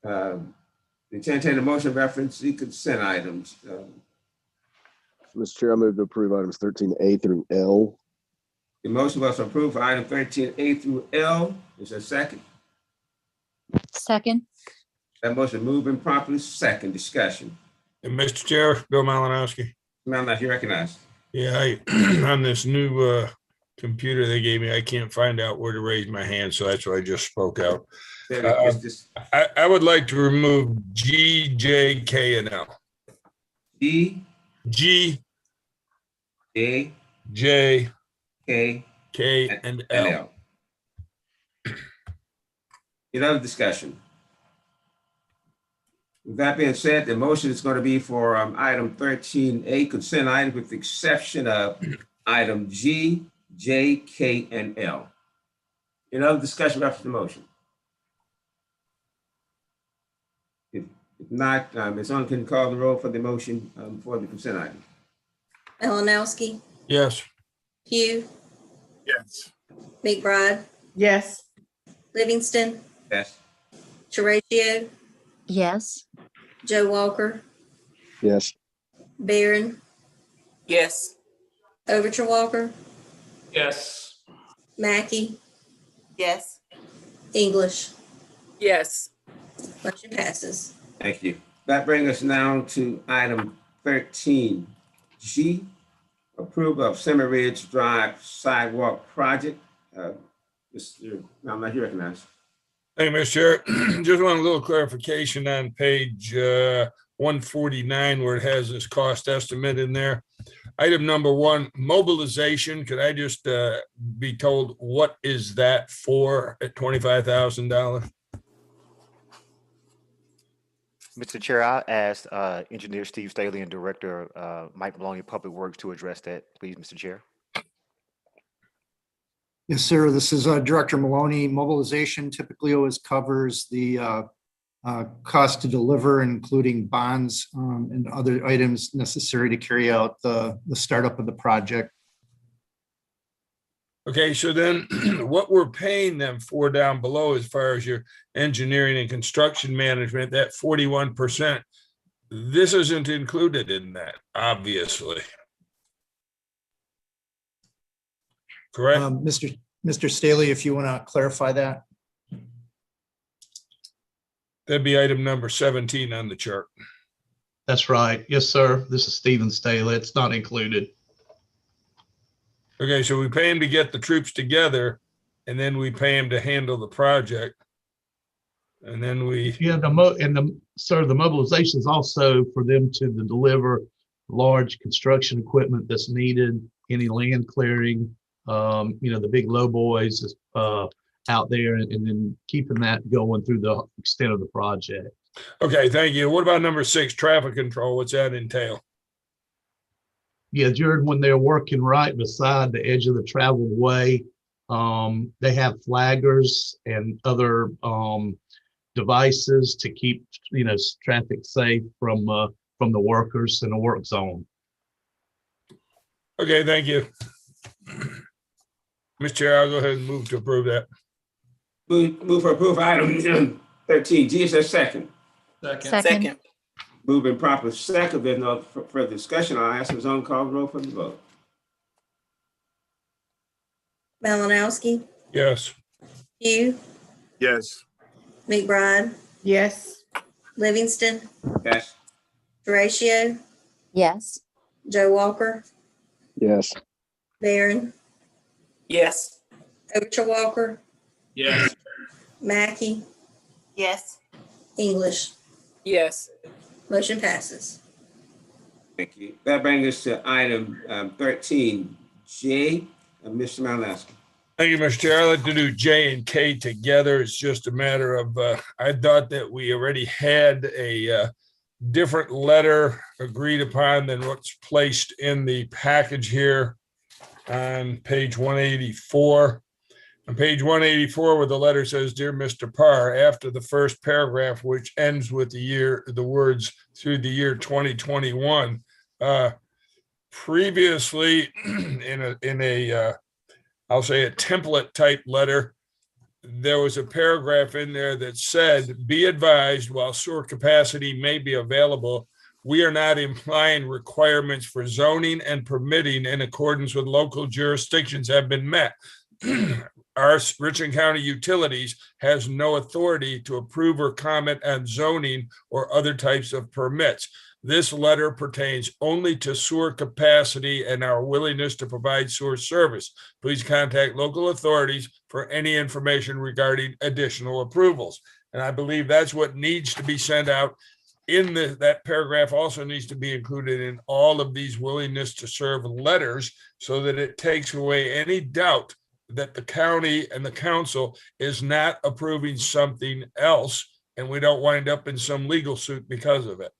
The entertain a motion reference the consent items. Mr. Chair, I move to approve items 13A through L. The motion was approved for item 13A through L. Is there a second? Second. That motion moving properly. Second discussion. And Mr. Chair, Bill Malinowski. Now you recognize. Yeah, on this new computer they gave me, I can't find out where to raise my hand, so that's why I just spoke out. I would like to remove G, J, K, and L. D, G, A, J, K, K, and L. Any other discussion? With that being said, the motion is going to be for item 13A, consent item, with the exception of item G, J, K, and L. Any other discussion after the motion? If not, Ms. Owens can call the roll for the motion for the consent item. Malinowski, Yes. Hugh, Yes. McBride, Yes. Livingston, Yes. Horatio, Yes. Joe Walker, Yes. Barron, Yes. Overture Walker, Yes. Mackey, Yes. English. Yes. Motion passes. Thank you. That brings us now to item 13G, approval of Semi Ridge Drive sidewalk project. Mr. I'm not recognized. Thank you, Mr. Chair. Just want a little clarification on page 149 where it has this cost estimate in there. Item number 1, mobilization. Could I just be told what is that for at $25,000? Mr. Chair, I asked Engineer Steve Staley and Director Mike Maloney, Public Works, to address that, please, Mr. Chair. Yes, sir. This is Director Maloney. Mobilization typically always covers the cost to deliver, including bonds and other items necessary to carry out the startup of the project. Okay, so then what we're paying them for down below as far as your engineering and construction management, that 41%, this isn't included in that, obviously. Correct? Mr. Staley, if you want to clarify that. That'd be item number 17 on the chart. That's right. Yes, sir. This is Stephen Staley. It's not included. Okay, so we pay him to get the troops together, and then we pay him to handle the project. And then we, Yeah, the mobilization is also for them to deliver large construction equipment that's needed, any land clearing, the big low boys out there, and then keeping that going through the extent of the project. okay, thank you. What about number 6, traffic control? What's that entail? Yeah, Jared, when they're working right beside the edge of the traveled way, they have flaggers and other devices to keep traffic safe from the workers in the work zone. Okay, thank you. Mr. Chair, I'll go ahead and move to approve that. Move for approval item 13G. Is there a second? Second. Moving proper second. There's no further discussion. I'll ask Ms. Owen to call the roll for the vote. Malinowski, Yes. Hugh, Yes. McBride, Yes. Livingston, Yes. Horatio, Yes. Joe Walker, Yes. Barron, Yes. Overture Walker, Yes. Mackey, Yes. English. Yes. Motion passes. Thank you. That brings us to item 13J. Mr. Malinowski. Thank you, Mr. Chair. I'd like to do J and K together. It's just a matter of, I thought that we already had a different letter agreed upon than what's placed in the package here on page 184. On page 184, where the letter says, "Dear Mr. Parr," after the first paragraph, which ends with the words "through the year 2021." Previously, in a I'll say a template type letter, there was a paragraph in there that said, "Be advised, while sewer capacity may be available, we are not implying requirements for zoning and permitting in accordance with local jurisdictions have been met." Our Richland County Utilities has no authority to approve or comment on zoning or other types of permits. This letter pertains only to sewer capacity and our willingness to provide sewer service. Please contact local authorities for any information regarding additional approvals. And I believe that's what needs to be sent out in that paragraph. Also needs to be included in all of these willingness to serve letters, so that it takes away any doubt that the county and the council is not approving something else, and we don't wind up in some legal suit because of it.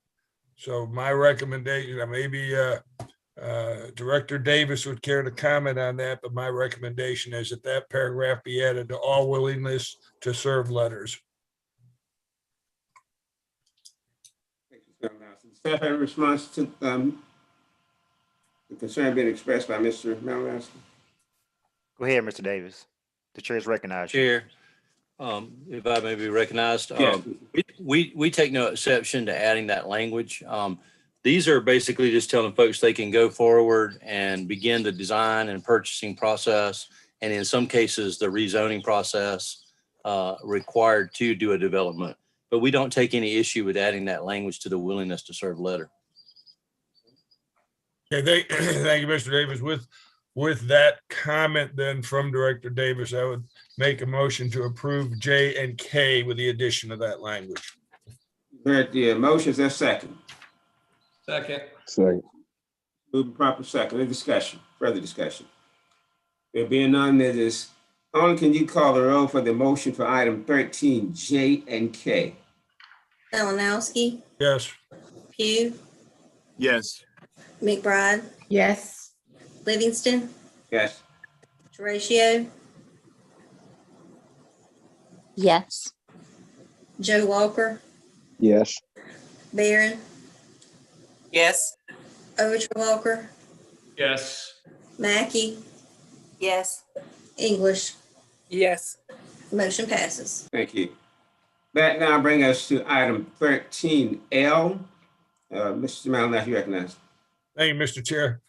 So my recommendation, maybe Director Davis would care to comment on that, but my recommendation is that that paragraph be added to all willingness to serve letters. Staff have a response to the concern being expressed by Mr. Malinowski? Go ahead, Mr. Davis. The chair is recognized. Chair, if I may be recognized, Yes. we take no exception to adding that language. These are basically just telling folks they can go forward and begin the design and purchasing process, and in some cases, the rezoning process required to do a development. But we don't take any issue with adding that language to the willingness to serve letter. Okay, thank you, Mr. Davis. With that comment then from Director Davis, I would make a motion to approve J and K with the addition of that language. Heard the motions, that's second. Second. Second. Move proper second. Any discussion, further discussion? There being none, there is, only can you call the roll for the motion for item 13J and K? Malinowski. Yes. Pugh. Yes. McBride. Yes. Livingston. Yes. Horatio. Yes. Joe Walker. Yes. Barron. Yes. Overture Walker. Yes. Mackey. Yes. English. Yes. Motion passes. Thank you. That now brings us to item 13L. Mr. Malinowski, you recognize. Thank you, Mr. Chair.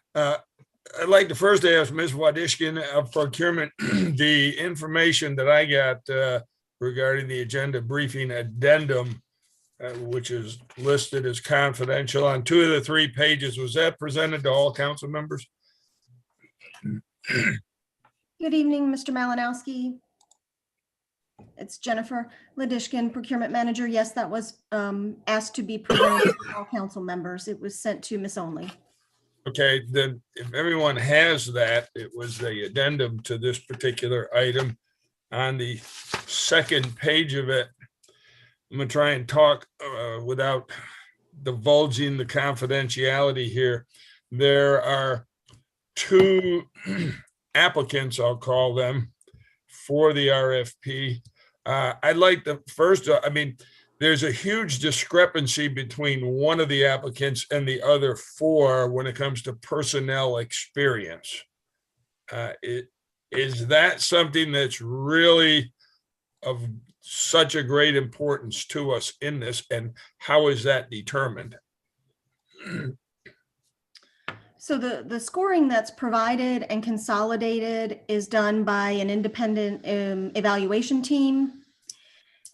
I'd like to first ask Ms. Wadishkin of procurement the information that I got regarding the agenda briefing addendum, which is listed as confidential on 2 of the 3 pages. Was that presented to all council members? Good evening, Mr. Malinowski. It's Jennifer Ladishkin, Procurement Manager. Yes, that was asked to be presented to all council members. It was sent to Miss Only. Okay, then if everyone has that, it was the addendum to this particular item. On the second page of it, I'm gonna try and talk without divulging the confidentiality here. There are 2 applicants, I'll call them, for the RFP. I'd like the first, there's a huge discrepancy between one of the applicants and the other 4 when it comes to personnel experience. Is that something that's really of such a great importance to us in this, and how is that determined? So the scoring that's provided and consolidated is done by an independent evaluation team.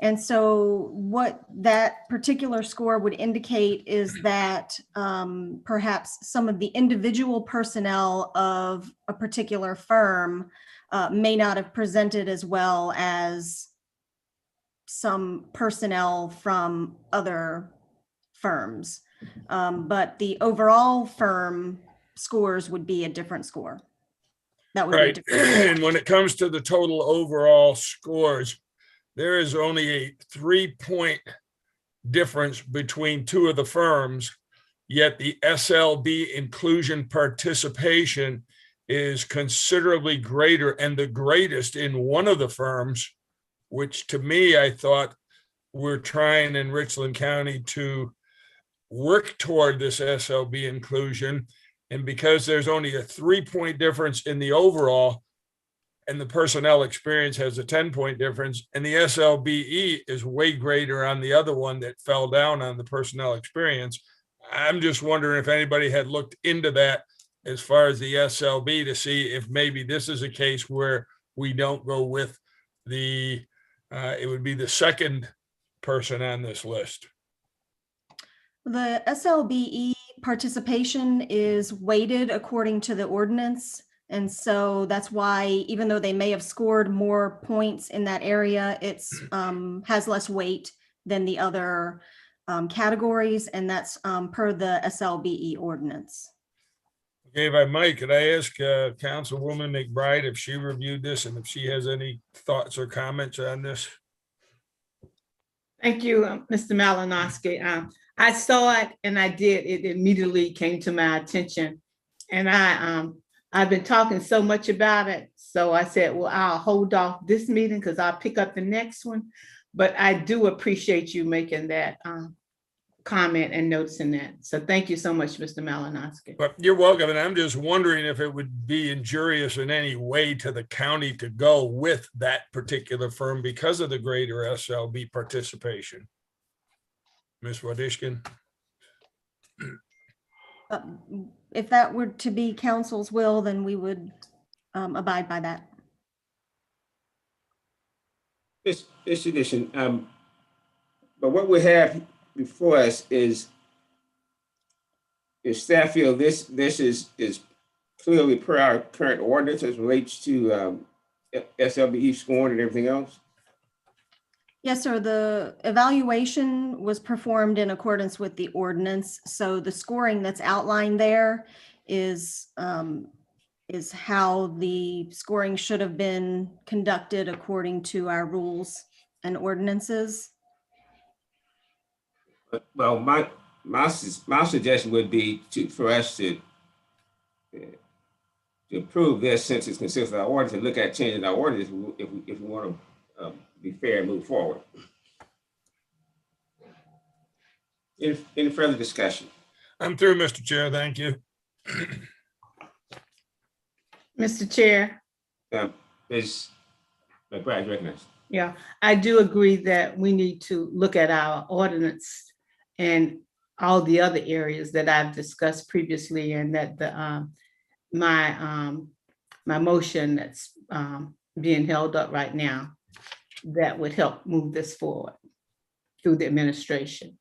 And so what that particular score would indicate is that perhaps some of the individual personnel of a particular firm may not have presented as well as some personnel from other firms. But the overall firm scores would be a different score. That would be a Right. different. And when it comes to the total overall scores, there is only a 3-point difference between two of the firms, yet the SLB inclusion participation is considerably greater and the greatest in one of the firms, which to me, I thought we're trying in Richland County to work toward this SLB inclusion. And because there's only a 3-point difference in the overall, and the personnel experience has a 10-point difference, and the SLBE is way greater on the other one that fell down on the personnel experience. I'm just wondering if anybody had looked into that as far as the SLB to see if maybe this is a case where we don't go with the, it would be the second person on this list. The SLBE participation is weighted according to the ordinance. And so that's why, even though they may have scored more points in that area, it's has less weight than the other categories. And that's per the SLBE ordinance. Okay, if I might, could I ask Councilwoman McBride if she reviewed this and if she has any thoughts or comments on this? Thank you, Mr. Malinowski. I saw it and I did. It immediately came to my attention. And I've been talking so much about it. So I said, well, I'll hold off this meeting because I'll pick up the next one. But I do appreciate you making that comment and noticing that. So thank you so much, Mr. Malinowski. But you're welcome. And I'm just wondering if it would be injurious in any way to the county to go with that particular firm because of the greater SLB participation. Ms. Wadishkin? If that were to be council's will, then we would abide by that. This edition, but what we have before us is staff feel this is clearly per our current ordinance as relates to SLBE scoring and everything else? Yes, sir. The evaluation was performed in accordance with the ordinance. So the scoring that's outlined there is how the scoring should have been conducted according to our rules and ordinances. Well, my suggestion would be for us to approve this since it's consistent with our ordinance and look at changing our ordinance if we want to be fair and move forward. Any further discussion? I'm through, Mr. Chair. Thank you. Mr. Chair. Ms. McBride, recognized. Yeah, I do agree that we need to look at our ordinance and all the other areas that I've discussed previously, and that the my motion that's being held up right now, that would help move this forward through the administration.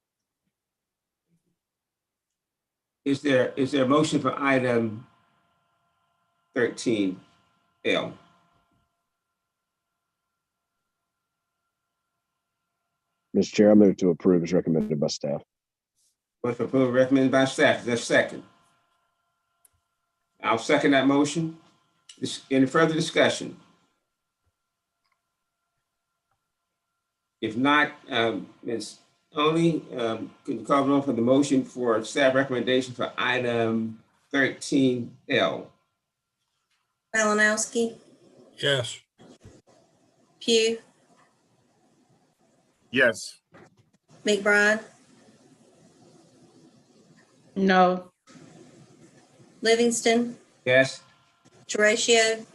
Is there a motion for item 13L? Mr. Chair, I move to approve as recommended by staff. Motion for approval recommended by staff. Is there a second? I'll second that motion. Any further discussion? If not, Ms. Only, can you call roll for the motion for staff recommendation for item 13L? Malinowski, Yes. Pugh, Yes. McBride, No. Livingston, Yes. Horatio,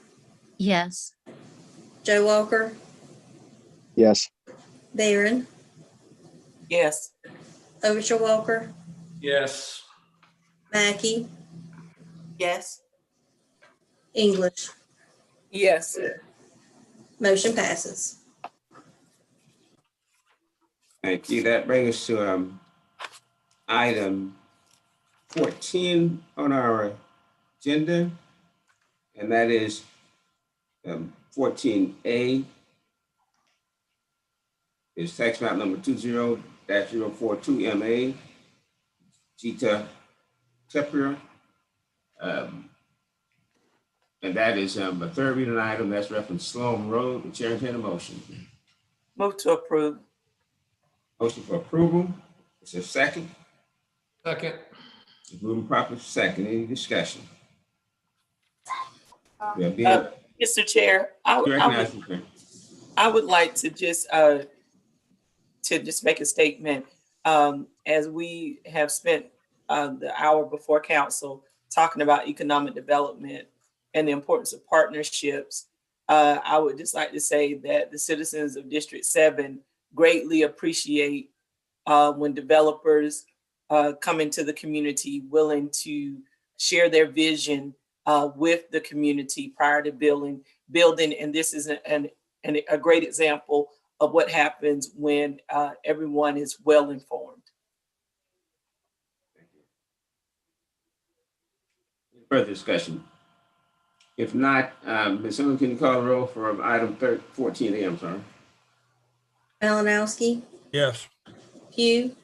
Yes. Joe Walker, Yes. Barron, Yes. Overshaw Walker, Yes. Mackey, Yes. English. Yes. Motion passes. Thank you. That brings us to item 14 on our agenda, and that is 14A. is tax map number 20-042 MA, Gita Tepper. And that is a third reading item that's referenced Sloan Road. The chair entertain a motion. Move to approve. Motion for approval. Is there a second? Second. Moving properly second. Any discussion? Mr. Chair, I would like to just make a statement. As we have spent the hour before council talking about economic development and the importance of partnerships, I would just like to say that the citizens of District 7 greatly appreciate when developers come into the community willing to share their vision with the community prior to building. And this is a great example of what happens when everyone is well informed. Further discussion? If not, Ms. Summer, can you call the roll for item 14A? I'm sorry. Malinowski, Yes. Pugh,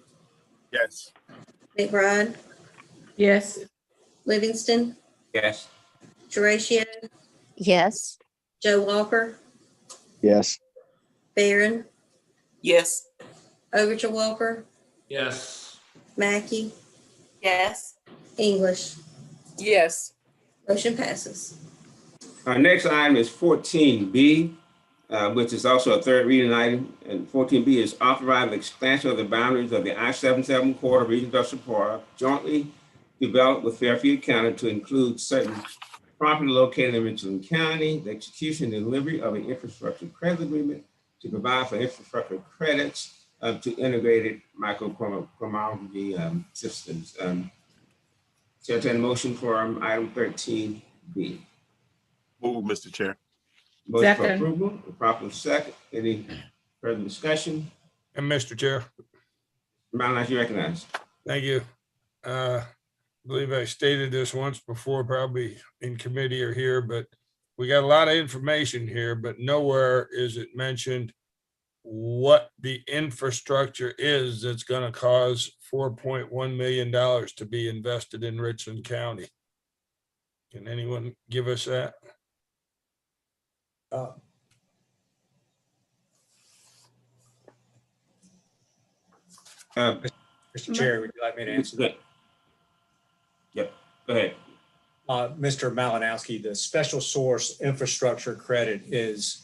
Yes. McBride, Yes. Livingston, Yes. Horatio, Yes. Joe Walker, Yes. Barron, Yes. Overture Walker, Yes. Mackey, Yes. English. Yes. Motion passes. Our next item is 14B, which is also a third reading item. And 14B is authorized expansion of the boundaries of the I-77 corridor regional industrial park jointly developed with Fairfield County to include certain property located in Richland County, the execution and delivery of an infrastructure credit agreement to provide for infrastructure credits to integrated microcontroller systems. So I motion for item 13B. Move, Mr. Chair. Motion for Second. approval, properly second. Any further discussion? And Mr. Chair, Malinowski, you recognize. thank you. I believe I stated this once before, probably in committee or here, but we got a lot of information here, but nowhere is it mentioned what the infrastructure is that's going to cause $4.1 million to be invested in Richland County. Can anyone give us that? Mr. Chair, would you like me to answer? Good. Yep, go ahead. Mr. Malinowski, the special source infrastructure credit is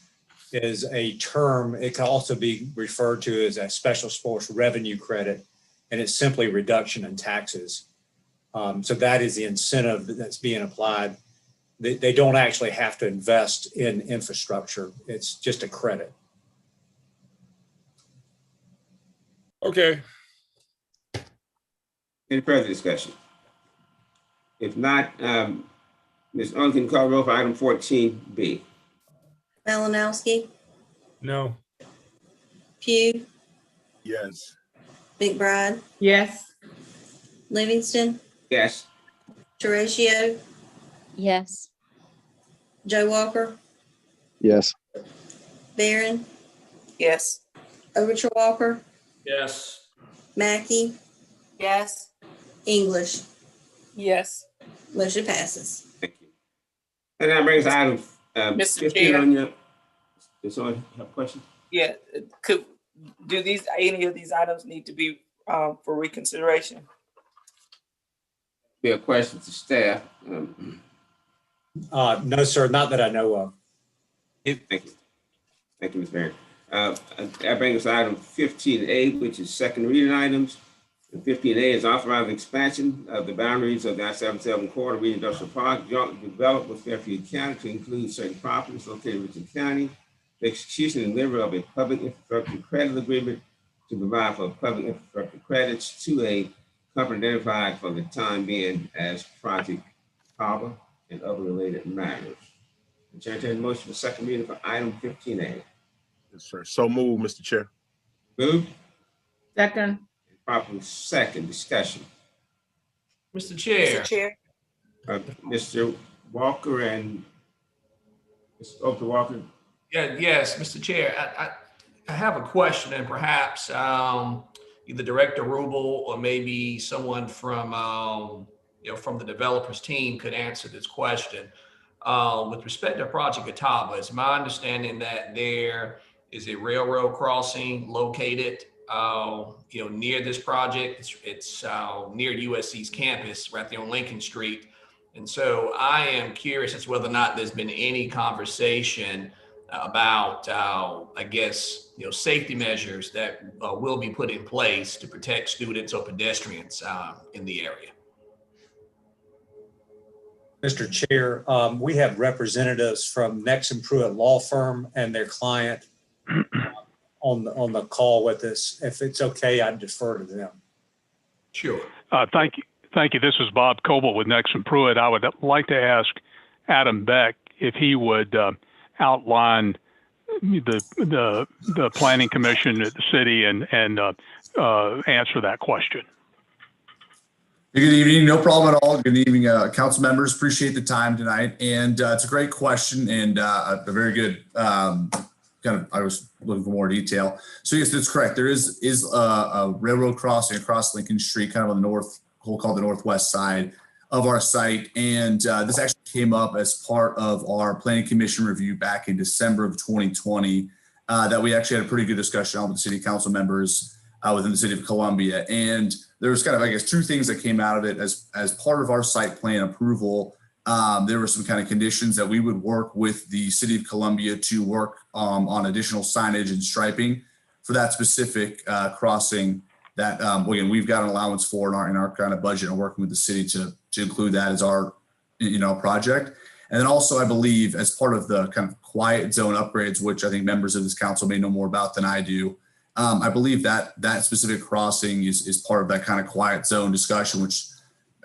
a term. It can also be referred to as a special source revenue credit, and it's simply reduction in taxes. So that is the incentive that's being applied. They don't actually have to invest in infrastructure. It's just a credit. Okay. Any further discussion? If not, Ms. Owens, can you call the roll for item 14B? Malinowski, No. Pugh, Yes. McBride, Yes. Livingston, Yes. Horatio, Yes. Joe Walker, Yes. Barron, Yes. Overture Walker, Yes. Mackey, Yes. English. Yes. Motion passes. Thank you. And that brings item Mr. 15 Chair. on your, does someone have a question? Yeah. Any of these items need to be for reconsideration? Be a question to staff. No, sir, not that I know of. Thank you. Thank you, Ms. Barron. That brings us to item 15A, which is second reading items. And 15A is authorized expansion of the boundaries of the I-77 corridor regional industrial park jointly developed with Fairfield County to include certain properties located in Richland County, the execution and delivery of a public infrastructure credit agreement to provide for public infrastructure credits to a company identified for the time being as Project Harbor and other related matters. The chair entertains a motion for second reading for item 15A. Yes, sir. So move, Mr. Chair. Moved. Second. Properly second. Discussion. Mr. Chair. Mr. Chair. Mr. Walker and Mr. Walker. Yeah, yes, Mr. Chair. I have a question, and perhaps either Director Rubel or maybe someone from from the developers team could answer this question. With respect to Project Catawba, it's my understanding that there is a railroad crossing located near this project. It's near USC's campus right there on Lincoln Street. And so I am curious as to whether or not there's been any conversation about, safety measures that will be put in place to protect students or pedestrians in the area. Mr. Chair, we have representatives from Nexum Pruitt Law Firm and their client on the call with us. If it's okay, I'd defer to them. Sure. Thank you. Thank you. This is Bob Coble with Nexum Pruitt. I would like to ask Adam Beck if he would outline the Planning Commission at the city and answer that question. Good evening. No problem at all. Good evening, council members. Appreciate the time tonight. And it's a great question and a very good I was looking for more detail. So yes, that's correct. There is a railroad crossing across Lincoln Street, kind of on the we'll call the northwest side of our site. And this actually came up as part of our Planning Commission review back in December of 2020 that we actually had a pretty good discussion on with the city council members within the city of Columbia. And there was kind of, two things that came out of it as part of our site plan approval. There were some kind of conditions that we would work with the city of Columbia to work on additional signage and striping for that specific crossing that, again, we've got an allowance for in our kind of budget and working with the city to include that as our, project. And then also, I believe, as part of the kind of quiet zone upgrades, which I think members of this council may know more about than I do, I believe that specific crossing is part of that kind of quiet zone discussion, which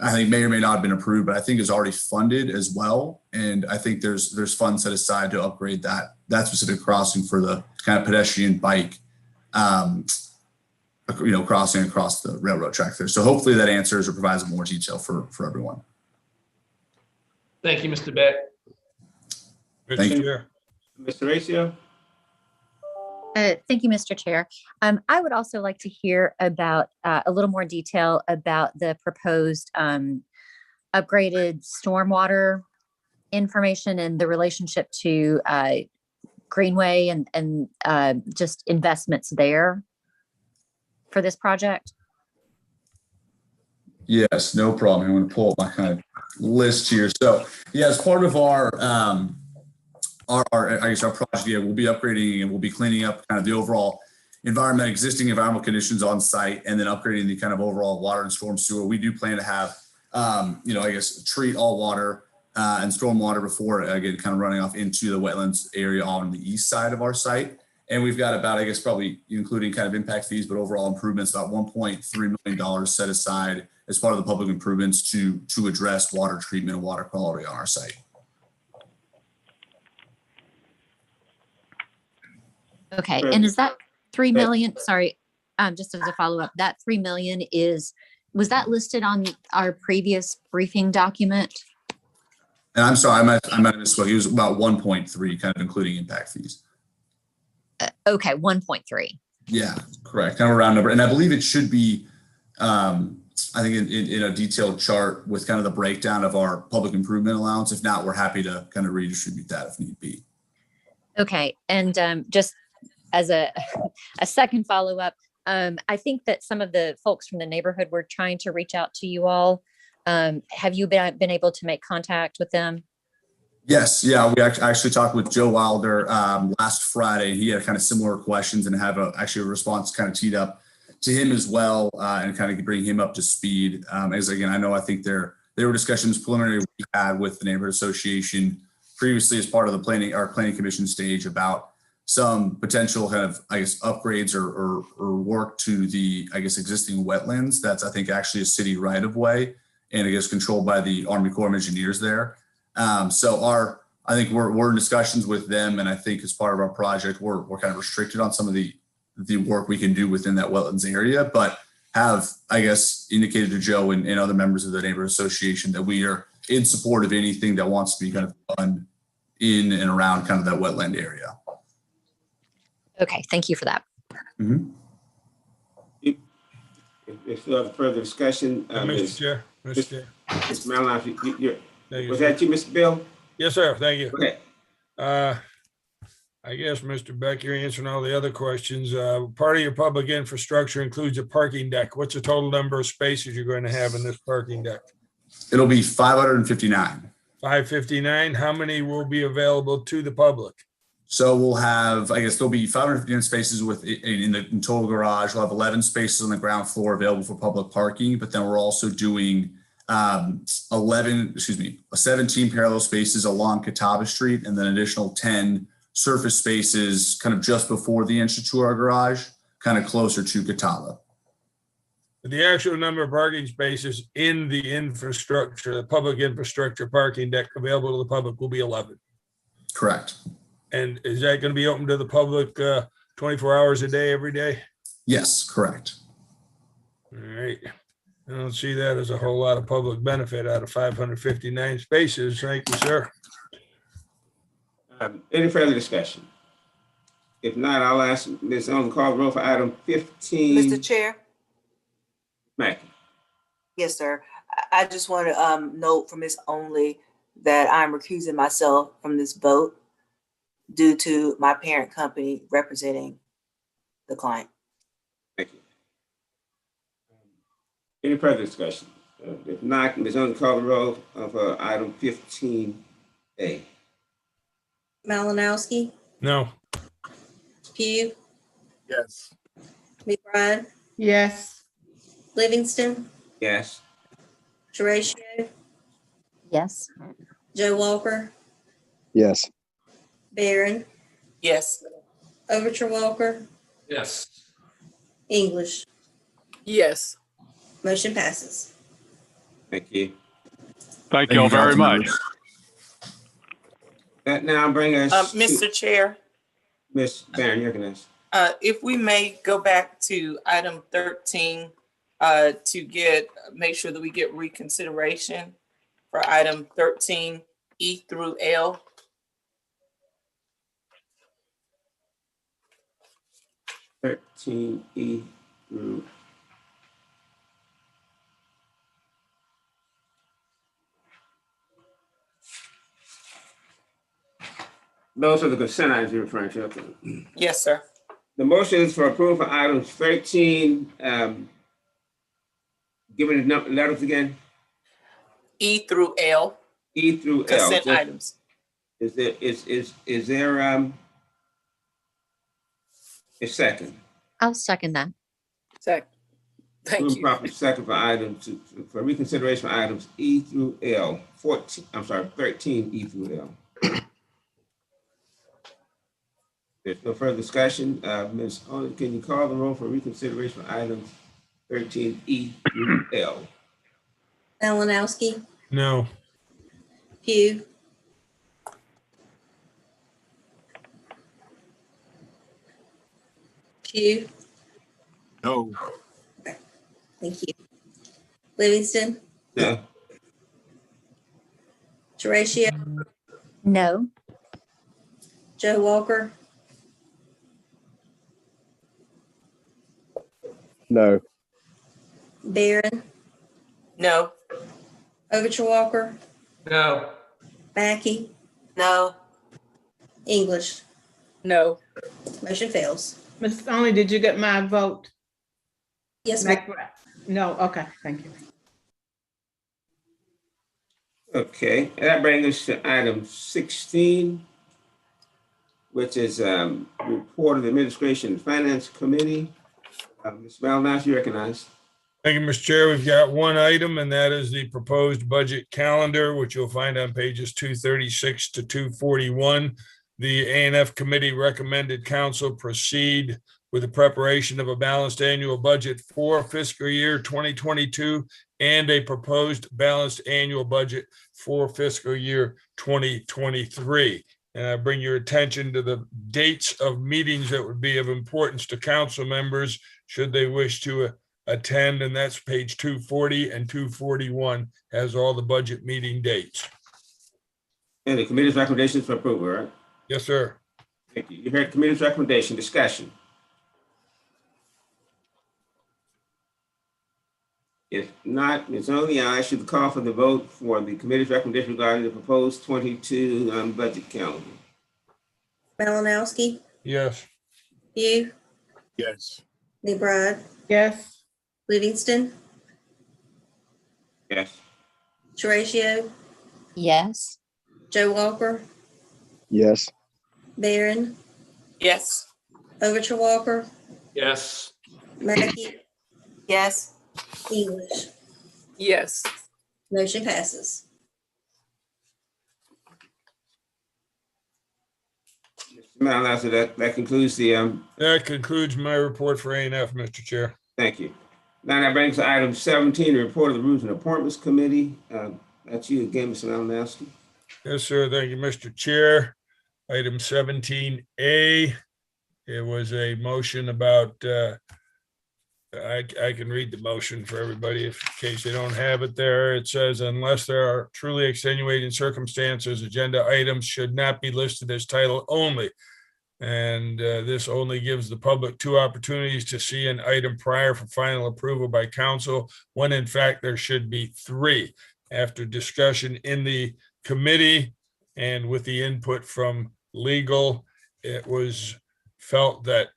I think may or may not have been approved, but I think is already funded as well. And I think there's funds set aside to upgrade that specific crossing for the kind of pedestrian bike, crossing across the railroad track there. So hopefully that answers or provides more detail for everyone. Thank you, Mr. Beck. Thank you. Mr. Ratio. Thank you, Mr. Chair. I would also like to hear about a little more detail about the proposed upgraded stormwater information and the relationship to Greenway and just investments there for this project. Yes, no problem. I'm going to pull up my kind of list here. So yeah, as part of our project, we'll be upgrading and we'll be cleaning up kind of the overall existing environmental conditions on site, and then upgrading the kind of overall water and storm sewer. We do plan to have, treat all water and storm water before, again, kind of running off into the wetlands area on the east side of our site. And we've got about, probably including kind of impact fees, but overall improvements, about $1.3 million set aside as part of the public improvements to address water treatment and water quality on our site. Okay, and is that 3 million? Sorry, just as a follow-up, that 3 million was that listed on our previous briefing document? And I'm sorry, I might have misspoke. It was about 1.3, kind of including impact fees. Okay, 1.3. Yeah, correct. Kind of a round number. And I believe it should be, I think in a detailed chart with kind of the breakdown of our public improvement allowance. If not, we're happy to kind of redistribute that if need be. Okay, and just as a second follow-up, I think that some of the folks from the neighborhood were trying to reach out to you all. Have you been able to make contact with them? Yes, yeah, we actually talked with Joe Wilder last Friday. He had kind of similar questions and have a response kind of teed up to him as well, and kind of bring him up to speed. As again, I think there were discussions preliminary we had with the neighborhood association previously as part of the planning commission stage about some potential kind of, upgrades or work to the, existing wetlands. That's, I think, actually a city right of way and controlled by the Army Corps of Engineers there. So I think we're in discussions with them. And I think as part of our project, we're kind of restricted on some of the work we can do within that wetlands area, but have, indicated to Joe and other members of the neighborhood association that we are in support of anything that wants to be kind of done in and around kind of that wetland area. Okay, thank you for that. Mhm. If you have further discussion, Mr. Chair, Mr. Chair. Ms. Malinowski, Thank you, was sir. that you, Mr. Bill? Yes, sir. Thank you. Okay. I guess, Mr. Beck, you're answering all the other questions. Part of your public infrastructure includes a parking deck. What's the total number of spaces you're going to have in this parking deck? It'll be 559. 559. How many will be available to the public? So we'll have, I guess there'll be 559 spaces in total garage. We'll have 11 spaces on the ground floor available for public parking, but then we're also doing 17 parallel spaces along Catawba Street, and then additional 10 surface spaces kind of just before the entrance to our garage, kind of closer to Catawba. The actual number of parking spaces in the infrastructure, the public infrastructure parking deck available to the public will be 11. Correct. And is that going to be open to the public 24 hours a day, every day? Yes, correct. All right. I don't see that as a whole lot of public benefit out of 559 spaces. Thank you, sir. Any further discussion? If not, I'll ask Ms. Owen to call the roll for item 15. Mr. Chair? Mackey. Yes, sir. I just want to note for Ms. Only that I'm recusing myself from this vote due to my parent company representing the client. Thank you. Any further discussion? If not, Ms. Owen, call the roll for item 15A. Malinowski, No. Pugh, Yes. McBride, Yes. Livingston, Yes. Horatio, Yes. Joe Walker, Yes. Barron, Yes. Overture Walker, Yes. English. Yes. Motion passes. Thank you. Thank you all very council much. members. That now brings us to Mr. Chair, Ms. Barron, you're next. if we may go back to item 13 to make sure that we get reconsideration for item 13, E through L. E through. Those are the consent items you're referring to. Okay. Yes, sir. The motion is for approval for items 13. Give me the letters again. E through L, E through L. consent items. Is there a second? I'll second that. Second. Thank Moved you. properly second for items for reconsideration for items E through L. 13 E through L. There's no further discussion. Ms. Owen, can you call the roll for reconsideration for items 13 E through L? Malinowski, No. Pugh, Pugh, No. thank you. Livingston, No. Horatio, No. Joe Walker, No. Barron, No. Overture Walker, No. Mackey, No. English. No. Motion fails. Ms. Only, did you get my vote? Yes, ma'am. McBride? No, okay, thank you. Okay, and that brings us to item 16, which is report of the Administration and Finance Committee. Ms. Malinowski, you recognize. Thank you, Mr. Chair. We've got one item, and that is the proposed budget calendar, which you'll find on pages 236 to 241. The A&F committee recommended council proceed with the preparation of a balanced annual budget for fiscal year 2022 and a proposed balanced annual budget for fiscal year 2023. And I bring your attention to the dates of meetings that would be of importance to council members should they wish to attend, and that's page 240 and 241 has all the budget meeting dates. And the committee's recommendations for approval, right? Yes, sir. Thank you. You heard the committee's recommendation. Discussion. If not, Ms. Only, I should call for the vote for the committee's recommendation regarding the proposed 22 budget calendar. Malinowski, Yes. Pugh, Yes. McBride, Yes. Livingston, Yes. Horatio, Yes. Joe Walker, Yes. Barron, Yes. Overture Walker, Yes. Mackey, Yes. English. Yes. Motion passes. Malinowski, that concludes the That concludes my report for A&F, Mr. Chair. thank you. Now that brings us to item 17, the report of the Rules and Appointments Committee. That's you again, Mr. Malinowski. Yes, sir. Thank you, Mr. Chair. Item 17A. It was a motion about, I can read the motion for everybody if in case they don't have it there. It says, unless there are truly extenuating circumstances, agenda items should not be listed as title only. And this only gives the public 2 opportunities to see an item prior for final approval by council, when in fact there should be 3. After discussion in the committee and with the input from legal, it was felt that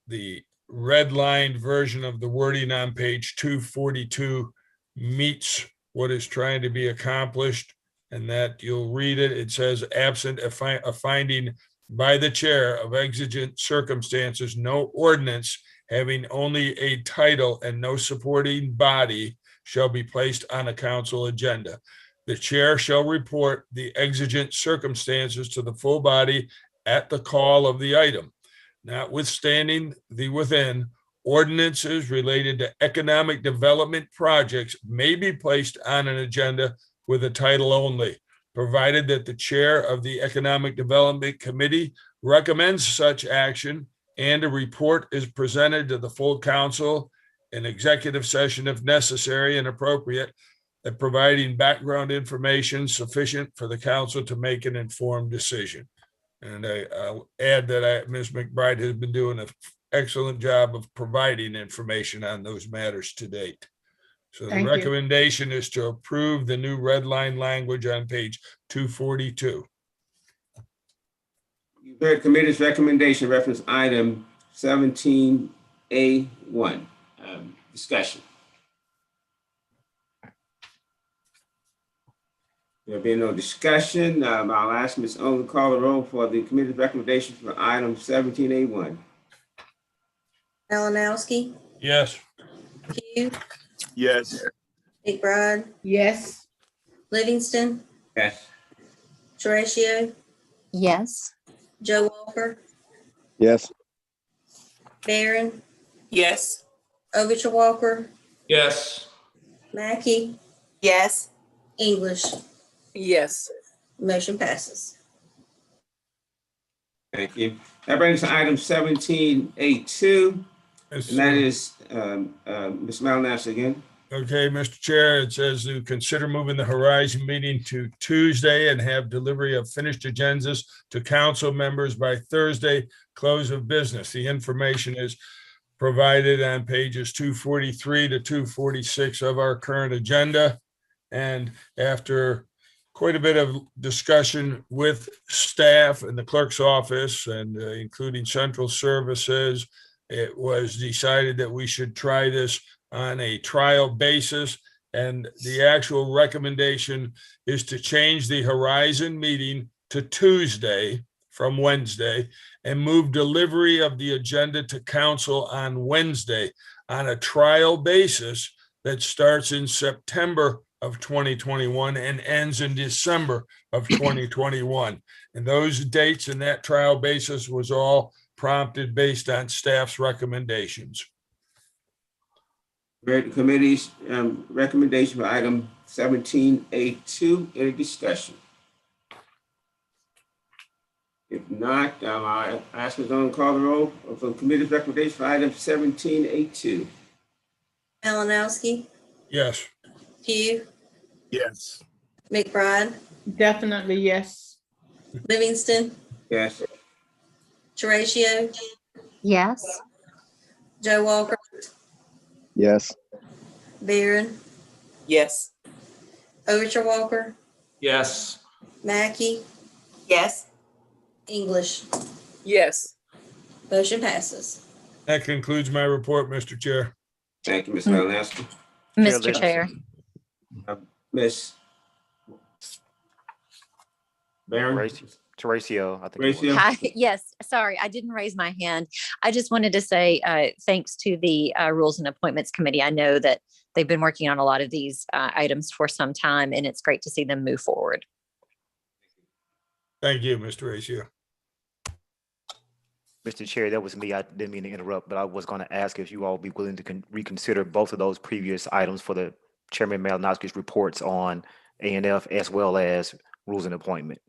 the redlined version of the wording on page 242 meets what is trying to be accomplished, and that you'll read it. It says, absent a finding by the chair of exigent circumstances, no ordinance having only a title and no supporting body shall be placed on a council agenda. The chair shall report the exigent circumstances to the full body at the call of the item. Notwithstanding the within, ordinances related to economic development projects may be placed on an agenda with a title only, provided that the chair of the Economic Development Committee recommends such action and a report is presented to the full council in executive session if necessary and appropriate, that providing background information sufficient for the council to make an informed decision. And I'll add that Ms. McBride has been doing an excellent job of providing information on those matters to date. So the Thank you. recommendation is to approve the new red line language on page 242. You heard committee's recommendation reference item 17A1. Discussion. There being no discussion, I'll ask Ms. Owen to call the roll for the committee's recommendation for item 17A1. Malinowski, Yes. Pugh, Yes. McBride, Yes. Livingston, Yes. Horatio, Yes. Joe Walker, Yes. Barron, Yes. Overture Walker, Yes. Mackey, Yes. English. Yes. Motion passes. Thank you. That brings us to item 17A2, Yes, and that sir. is Ms. Malinowski again. Okay, Mr. Chair, it says to consider moving the Horizon meeting to Tuesday and have delivery of finished agendas to council members by Thursday, close of business. The information is provided on pages 243 to 246 of our current agenda. And after quite a bit of discussion with staff in the clerk's office and including central services, it was decided that we should try this on a trial basis. And the actual recommendation is to change the Horizon meeting to Tuesday from Wednesday and move delivery of the agenda to council on Wednesday on a trial basis that starts in September of 2021 and ends in December of 2021. And those dates and that trial basis was all prompted based on staff's recommendations. Heard the committee's recommendation for item 17A2. Any discussion? If not, I'll ask Ms. Owen to call the roll for the committee's recommendation for item 17A2. Malinowski, Yes. Pugh, Yes. McBride, Definitely yes. Livingston, Yes. Horatio, Yes. Joe Walker, Yes. Barron, Yes. Overture Walker, Yes. Mackey, Yes. English. Yes. Motion passes. That concludes my report, Mr. Chair. Thank you, Ms. Malinowski. Mr. Chair, Chair. Ms. Barron? Horatio, I think it was. Horatio? Hi, yes, sorry, I didn't raise my hand. I just wanted to say thanks to the Rules and Appointments Committee. I know that they've been working on a lot of these items for some time, and it's great to see them move forward. Thank you, Mr. Horatio. Mr. Chair, that was me. I didn't mean to interrupt, but I was going to ask if you all be willing to reconsider both of those previous items for the Chairman Malinowski's reports on A&F as well as rules and appointment.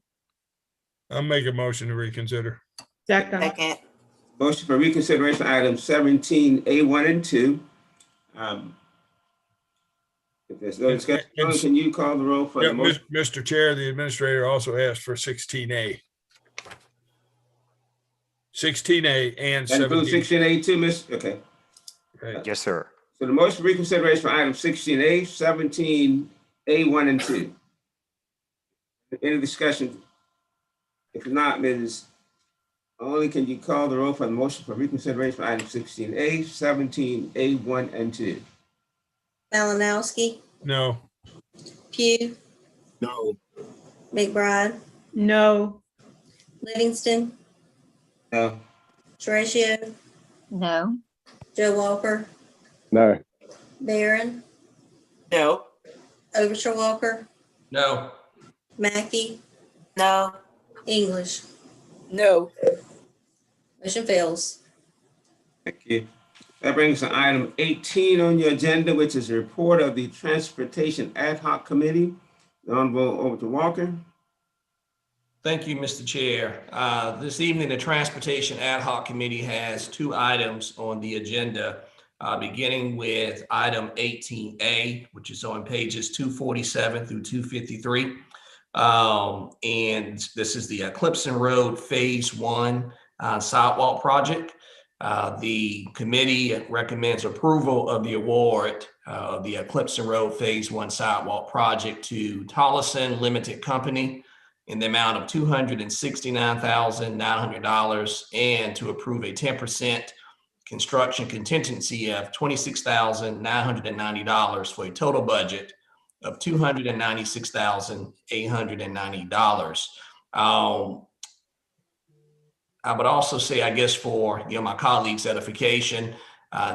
I'll make a motion to reconsider. Second. Motion for reconsideration, items 17A1 and 2. If there's no discussion, can you call the roll for Yeah, the motion? Mr. Chair, the administrator also asked for 16A. 16A and That includes 17. 16A too, Miss? Okay. Right. Yes, sir. So the motion for reconsideration for item 16A, 17A1 and 2. Any discussion? If not, Ms. Only can you call the roll for the motion for reconsideration for item 16A, 17A1 and 2? Malinowski, No. Pugh, No. McBride, No. Livingston, No. Horatio, No. Joe Walker, No. Barron, No. Overture Walker, No. Mackey, No. English. No. Motion fails. Thank you. That brings us to item 18 on your agenda, which is a report of the Transportation Ad Hoc Committee. The Honorable Overton Walker. Thank you, Mr. Chair. This evening, the Transportation Ad Hoc Committee has two items on the agenda, beginning with item 18A, which is on pages 247 through 253. And this is the Eclipson Road Phase 1 sidewalk project. The committee recommends approval of the award of the Eclipson Road Phase 1 sidewalk project to Tollison Limited Company in the amount of $269,900 and to approve a 10% construction contingency of $26,990 for a total budget of $296,890. I would also say, I guess, for my colleagues' edification,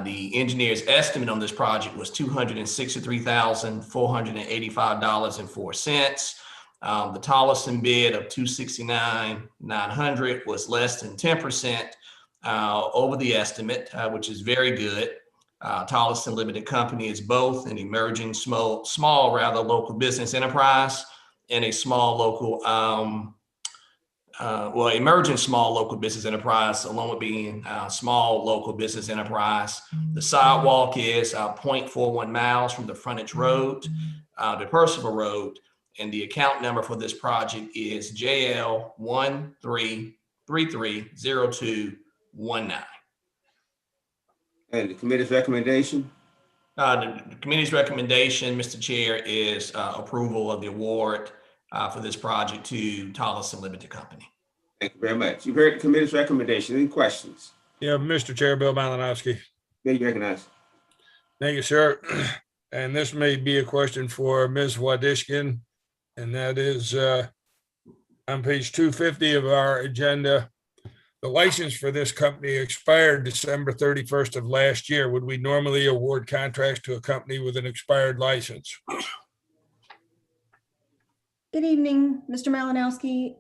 the engineer's estimate on this project was $263,485.04. The Tollison bid of $269,900 was less than 10% over the estimate, which is very good. Tollison Limited Company is both an emerging small local business enterprise and a small local, emerging small local business enterprise, along with being a small local business enterprise. The sidewalk is 0.41 miles from the frontage road to Percival Road, and the account number for this project is JL13330219. And the committee's recommendation? The committee's recommendation, Mr. Chair, is approval of the award for this project to Tollison Limited Company. Thank you very much. You've heard the committee's recommendation. Any questions? Yeah, Mr. Chair, Bill Malinowski. Bill, you recognize. Thank you, sir. And this may be a question for Ms. Wadishkin, and that is on page 250 of our agenda. The license for this company expired December 31st of last year. Would we normally award contracts to a company with an expired license? Good evening, Mr. Malinowski.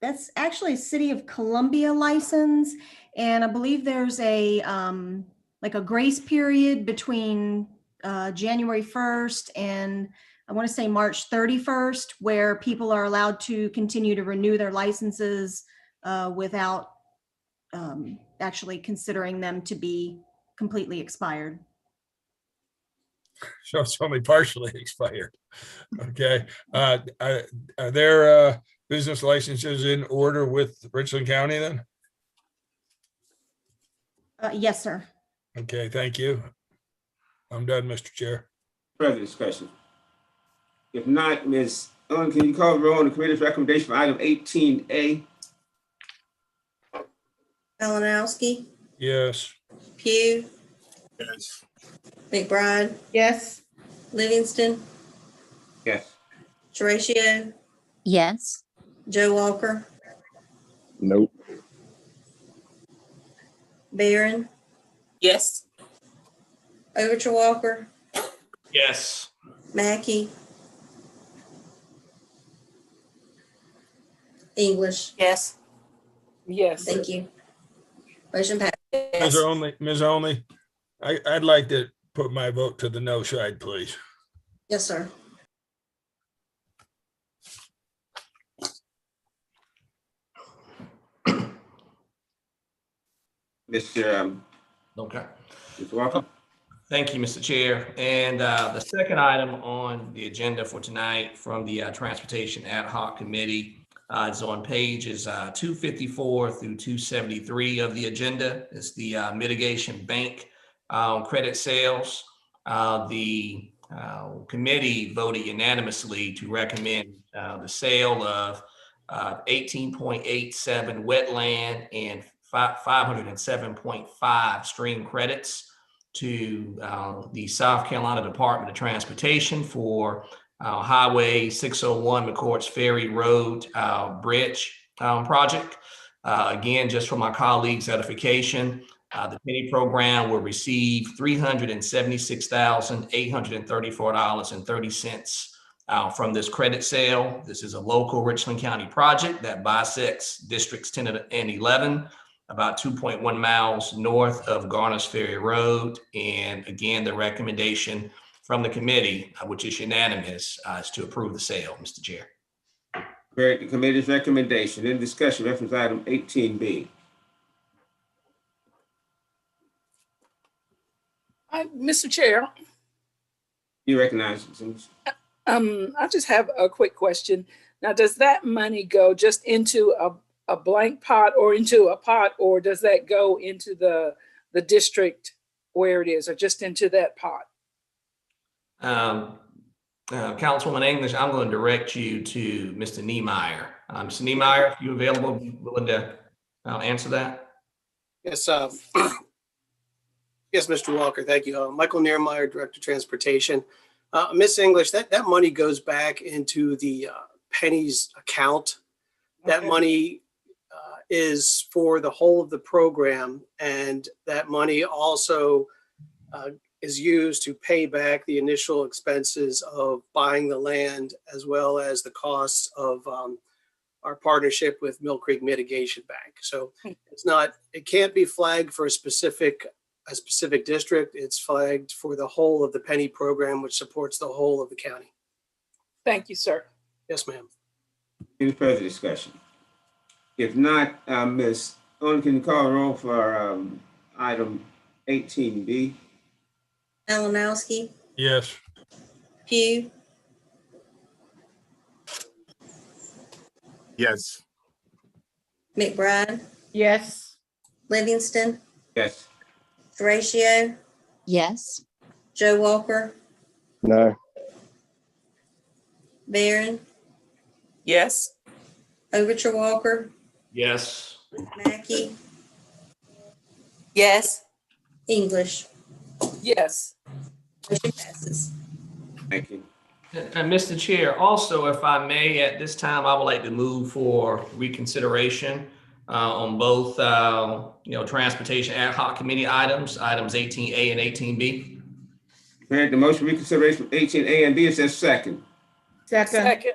That's actually a City of Columbia license, and I believe there's a like a grace period between January 1st and I want to say March 31st, where people are allowed to continue to renew their licenses without actually considering them to be completely expired. So it's only partially expired. Okay. Are there business licenses in order with Richland County then? Yes, sir. Okay, thank you. I'm done, Mr. Chair. Further discussion? If not, Ms. Owen, can you call the roll on the committee's recommendation for item 18A? Malinowski, Yes. Pugh, Yes. McBride, Yes. Livingston, Yes. Horatio, Yes. Joe Walker, Nope. Barron, Yes. Overture Walker, Yes. Mackey, English. Yes. Yes. Thank you. Motion passed. Ms. Only, I'd like to put my vote to the no side, please. Yes, sir. Mr. Okay. Mr. Walker? Thank you, Mr. Chair. And the second item on the agenda for tonight from the Transportation Ad Hoc Committee is on pages 254 through 273 of the agenda. It's the mitigation bank credit sales. The committee voted unanimously to recommend the sale of 18.87 wetland and 507.5 stream credits to the South Carolina Department of Transportation for Highway 601 McCourt's Ferry Road Bridge project. Again, just for my colleagues' edification, the penny program will receive $376,834.30 from this credit sale. This is a local Richland County project that bisects districts 10 and 11, about 2.1 miles north of Garner's Ferry Road. And again, the recommendation from the committee, which is unanimous, is to approve the sale, Mr. Chair. Great. The committee's recommendation. In discussion, reference item 18B. Mr. Chair, You recognize it. I just have a quick question. Now, does that money go just into a blank pot or into a pot, or does that go into the district where it is, or just into that pot? Councilwoman English, I'm going to direct you to Mr. Niemeyer. Mr. Niemeyer, if you're available, willing to answer that? Yes, yes, Mr. Walker, thank you. Michael Niemeyer, Director of Transportation. Miss English, that money goes back into the pennies account. That Okay. money is for the whole of the program, and that money also is used to pay back the initial expenses of buying the land, as well as the costs of our partnership with Mill Creek Mitigation Bank. So it can't be flagged for a specific district. It's flagged for the whole of the penny program, which supports the whole of the county. Thank you, sir. Yes, ma'am. Any further discussion? If not, Ms. Owen, can you call the roll for item 18B? Malinowski, Yes. Pugh, Yes. McBride, Yes. Livingston, Yes. Horatio, Yes. Joe Walker, No. Barron, Yes. Overture Walker, Yes. Mackey, Yes. English. Yes. Motion passes. Thank you. And Mr. Chair, also, if I may, at this time, I would like to move for reconsideration on both, Transportation Ad Hoc Committee items 18A and 18B. Grant the motion reconsideration 18A and B. Is there a second? Second. Second.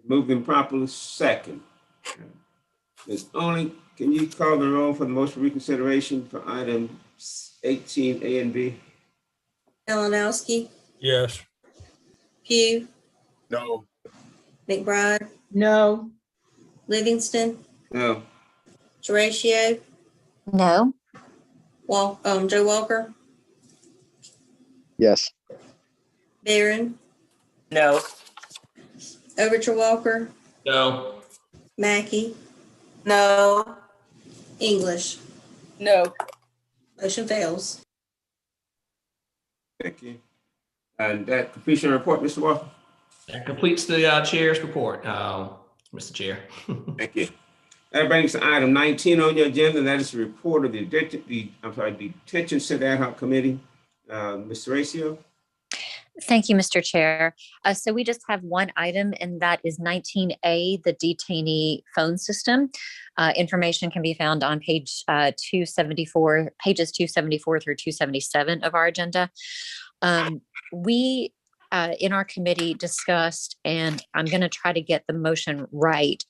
Moved and properly second. Ms. Owen, can you call the roll for the motion reconsideration for items 18A and B? Malinowski, Yes. Pugh, No. McBride, No. Livingston, No. Horatio, No. Joe Walker, Yes. Barron, No. Overture Walker, No. Mackey, No. English. No. Motion fails. Thank you. And that completes your report, Mr. Walker? That completes the chair's report, Mr. Chair. Thank you. That brings us to item 19 on your agenda, and that is the report of the Detention Center Ad Hoc Committee. Mr. Ratio? Thank you, Mr. Chair. So we just have one item, and that is 19A, the detainee phone system. Information can be found on pages 274 through 277 of our agenda. We in our committee discussed, and I'm going to try to get the motion right,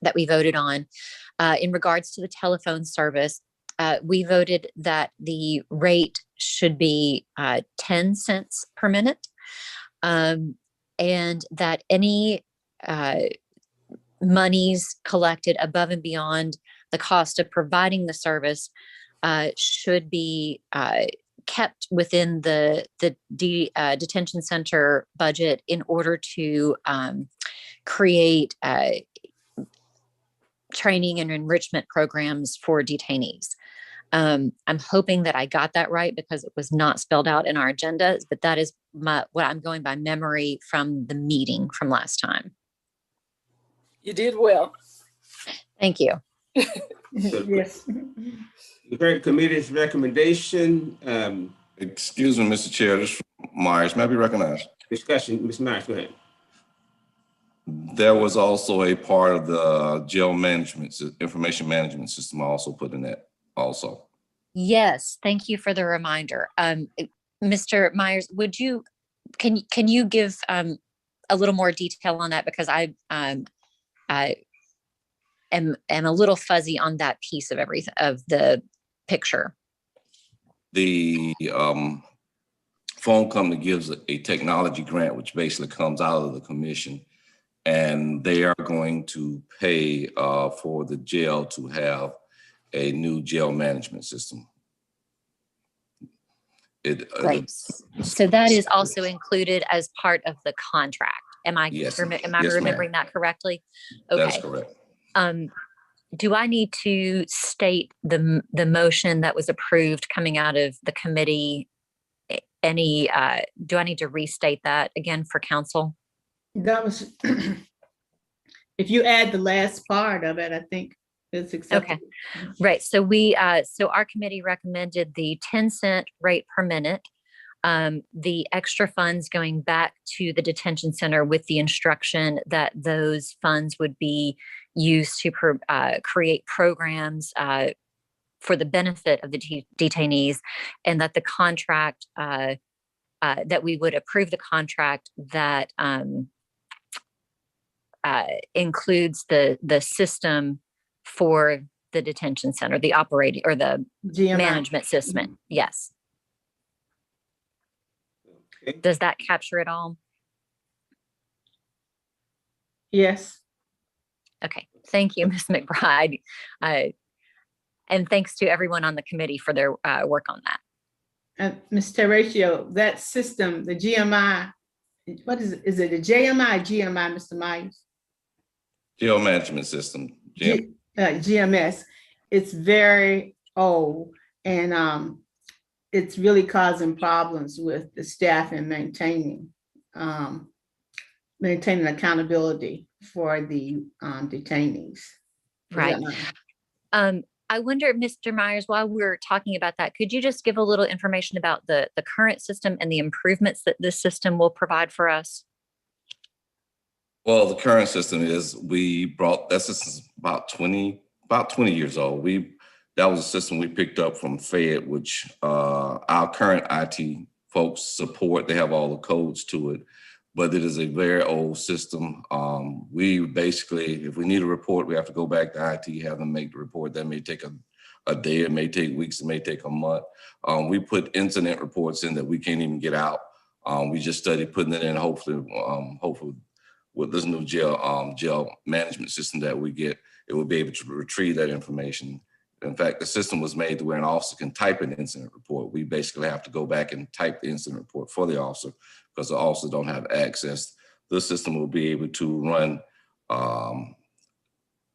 that we voted on in regards to the telephone service. We voted that the rate should be 10 cents per minute, and that any monies collected above and beyond the cost of providing the service should be kept within the detention center budget in order to create training and enrichment programs for detainees. I'm hoping that I got that right because it was not spelled out in our agenda, but that is what I'm going by memory from the meeting from last time. You did well. Thank you. Yes. The current committee's recommendation, Excuse me, Mr. Chair, this is Myers. May I be recognized? discussion, Ms. Myers, go ahead. There was also a part of the jail management, information management system I also put in that also. Yes, thank you for the reminder. Mr. Myers, can you give a little more detail on that, because I am a little fuzzy on that piece of everything, of the picture. The phone company gives a technology grant, which basically comes out of the commission, and they are going to pay for the jail to have a new jail management system. Right. So that is also included as part of the contract. Am I Yes. remembering that correctly? Okay. That's correct. Do I need to state the motion that was approved coming out of the committee? Do I need to restate that again for council? That was, if you add the last part of it, I think it's acceptable. Okay, right. So so our committee recommended the 10-cent rate per minute, the extra funds going back to the detention center with the instruction that those funds would be used to create programs for the benefit of the detainees, and that the contract, that we would approve the contract that includes the system for the detention center, the operating or the GMI. management system. Yes. Okay. Does that capture it all? Yes. Okay. Thank you, Ms. McBride. And thanks to everyone on the committee for their work on that. Ms. Terratio, that system, the GMI, what is it? Is it a JMI or GMI, Mr. Myers? Jail management system. GMS. It's very old, and it's really causing problems with the staff and maintaining accountability for the detainees. Right. I wonder, Mr. Myers, while we're talking about that, could you just give a little information about the current system and the improvements that this system will provide for us? Well, the current system is, that system's about 20 years old. That was a system we picked up from Fed, which our current IT folks support. They have all the codes to it, but it is a very old system. We basically, if we need a report, we have to go back to IT, have them make the report. That may take a day, it may take weeks, it may take a month. We put incident reports in that we can't even get out. We just studied putting it in, hopefully with this new jail management system that we get, it will be able to retrieve that information. In fact, the system was made to where an officer can type an incident report. We basically have to go back and type the incident report for the officer because the officers don't have access. This system will be able to run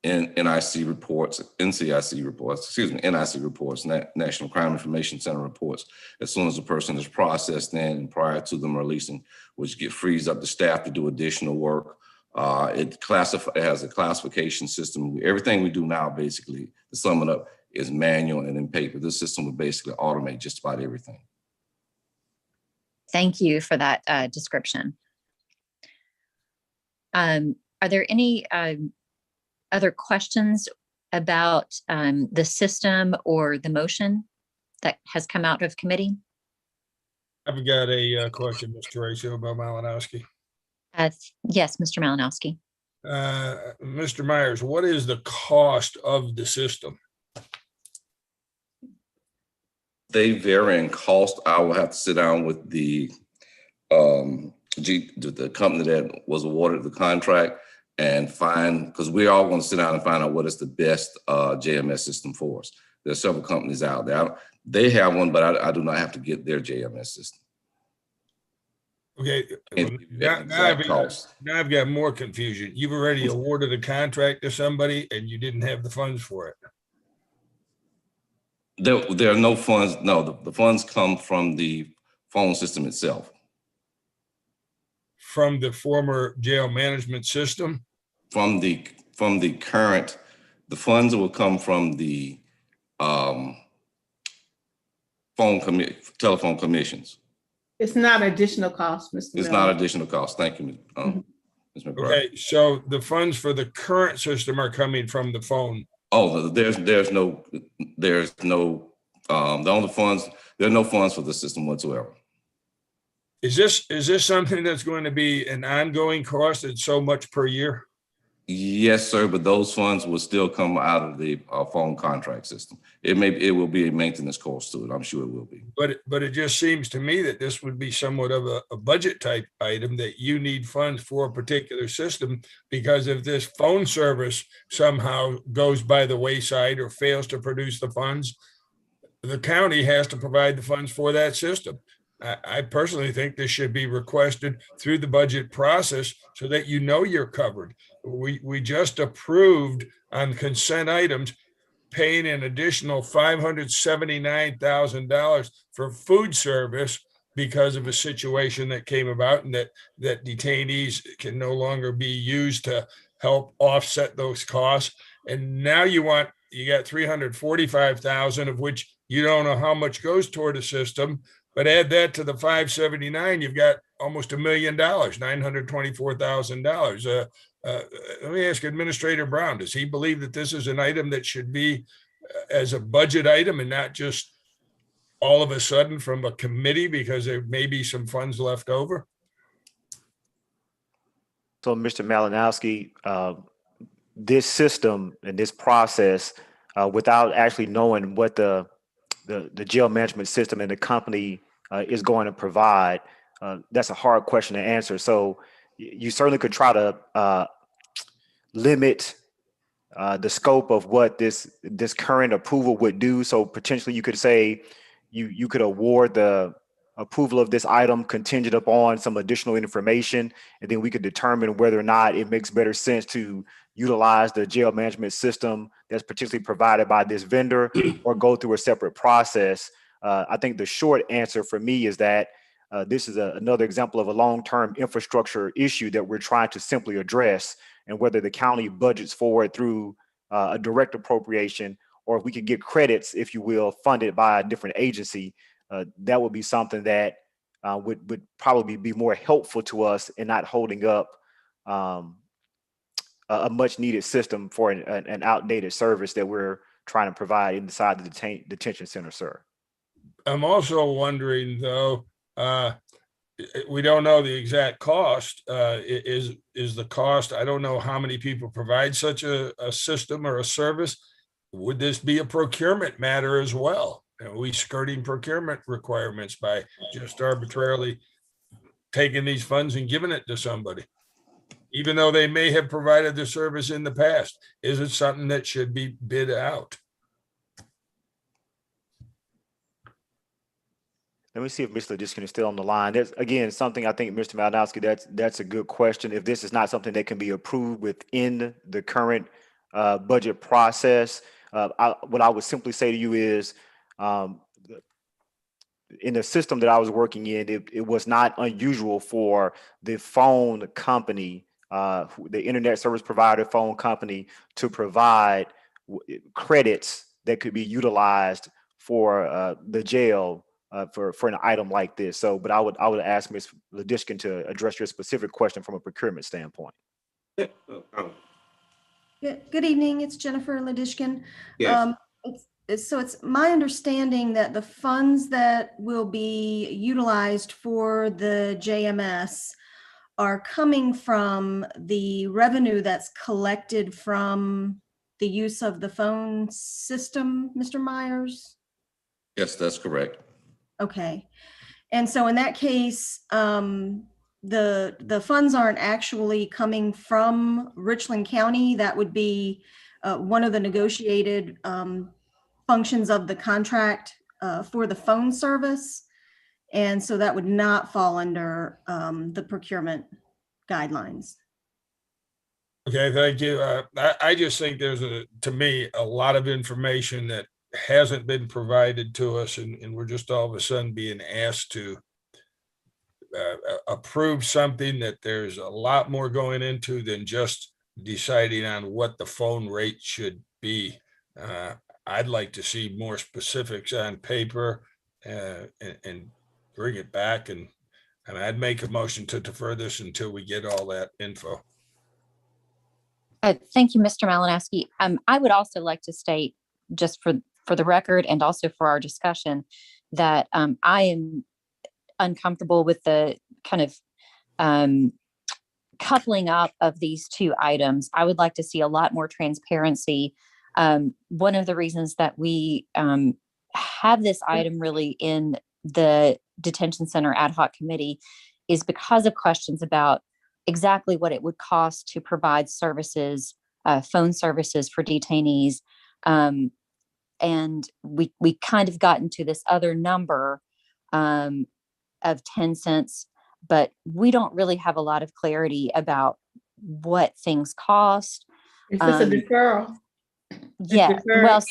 NIC reports, NCIC reports, excuse me, NIC reports, National Crime Information Center reports, as soon as the person is processed in and prior to them releasing, which frees up the staff to do additional work. It has a classification system. Everything we do now, basically, to sum it up, is manual and in paper. This system would basically automate just about everything. Thank you for that description. Are there any other questions about the system or the motion that has come out of committee? I've got a question, Ms. Teresa, about Malinowski. Yes, Mr. Malinowski. Mr. Myers, what is the cost of the system? They vary in cost. I will have to sit down with the company that was awarded the contract and find, because we're all going to sit down and find out what is the best JMS system for us. There's several companies out there. They have one, but I do not have to get their JMS system. Okay, now I've got more confusion. You've already awarded a contract to somebody and you didn't have the funds for it. There are no funds. No, the funds come from the phone system itself. From the former jail management system? From the current, the funds will come from the telephone commissions. It's not additional cost, Mr. It's not additional cost. Thank you, Ms. McBride. Okay, so the funds for the current system are coming from the phone. Oh, there's no there are no funds for the system whatsoever. Is this something that's going to be an ongoing cost at so much per year? Yes, sir, but those funds will still come out of the phone contract system. It will be a maintenance cost to it. I'm sure it will be. But it just seems to me that this would be somewhat of a budget type item, that you need funds for a particular system, because if this phone service somehow goes by the wayside or fails to produce the funds, the county has to provide the funds for that system. I personally think this should be requested through the budget process so that you know you're covered. We just approved on consent items paying an additional $579,000 for food service because of a situation that came about, and that detainees can no longer be used to help offset those costs. And now you got $345,000, of which you don't know how much goes toward the system. But add that to the 579, you've got almost $1 million, $924,000. Let me ask Administrator Brown, does he believe that this is an item that should be as a budget item and not just all of a sudden from a committee because there may be some funds left over? So, Mr. Malinowski, this system and this process, without actually knowing what the jail management system and the company is going to provide, that's a hard question to answer. So you certainly could try to limit the scope of what this current approval would do. So potentially you could say you could award the approval of this item contingent upon some additional information, and then we could determine whether or not it makes better sense to utilize the jail management system that's particularly provided by this vendor or go through a separate process. I think the short answer for me is that this is another example of a long-term infrastructure issue that we're trying to simply address, and whether the county budgets for it through a direct appropriation, or if we could get credits, if you will, funded by a different agency, that would be something that would probably be more helpful to us in not holding up a much needed system for an outdated service that we're trying to provide inside the detention center, sir. I'm also wondering, though, we don't know the exact cost. Is the cost, I don't know how many people provide such a system or a service. Would this be a procurement matter as well? Are we skirting procurement requirements by just arbitrarily taking these funds and giving it to somebody, even though they may have provided the service in the past? Is it something that should be bid out? Let me see if Mr. Ladiskin is still on the line. That's, again, something I think, Mr. Malinowski, that's a good question. If this is not something that can be approved within the current budget process. What I would simply say to you is, in the system that I was working in, it was not unusual for the phone company, the internet service provider phone company, to provide credits that could be utilized for the jail for an item like this. So, but I would ask Ms. Ladishkin to address your specific question from a procurement standpoint. Good evening, it's Jennifer Ladishkin. Yes. It's my understanding that the funds that will be utilized for the JMS are coming from the revenue that's collected from the use of the phone system, Mr. Myers? Yes, that's correct. Okay. And so in that case, the funds aren't actually coming from Richland County. That would be one of the negotiated functions of the contract for the phone service. And so that would not fall under the procurement guidelines. Okay, thank you. I just think there's to me, a lot of information that hasn't been provided to us, and we're just all of a sudden being asked to approve something that there's a lot more going into than just deciding on what the phone rate should be. I'd like to see more specifics on paper and bring it back, and I'd make a motion to defer this until we get all that info. Thank you, Mr. Malinowski. I would also like to state, just for the record and also for our discussion, that I am uncomfortable with the kind of coupling up of these two items. I would like to see a lot more transparency. One of the reasons that we have this item really in the detention center ad hoc committee is because of questions about exactly what it would cost to provide services, phone services for detainees. And we kind of got into this other number of 10 cents, but we don't really have a lot of clarity about what things cost. Is this a deferral? Yeah, well,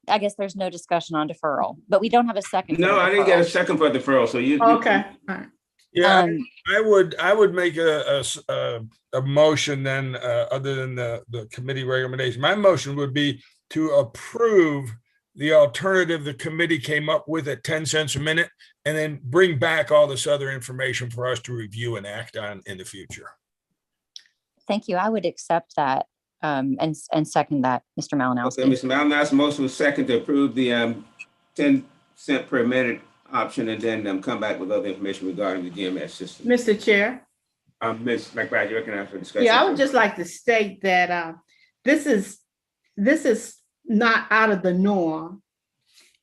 I guess there's no discussion on deferral, but we don't have a second. No, I didn't get a second for deferral, so you. Okay. All right. Yeah, I would make a motion then, other than the committee recommendation. My motion would be to approve the alternative the committee came up with at 10 cents a minute, and then bring back all this other information for us to review and act on in the future. Thank you. I would accept that and second that, Mr. Malinowski. Okay, Mr. Malinowski, motion was second to approve the 10 cent per minute option, and then come back with other information regarding the GMS system. Mr. Chair. Ms. McBride, you recognize for discussion. Yeah, I would just like to state that this is not out of the norm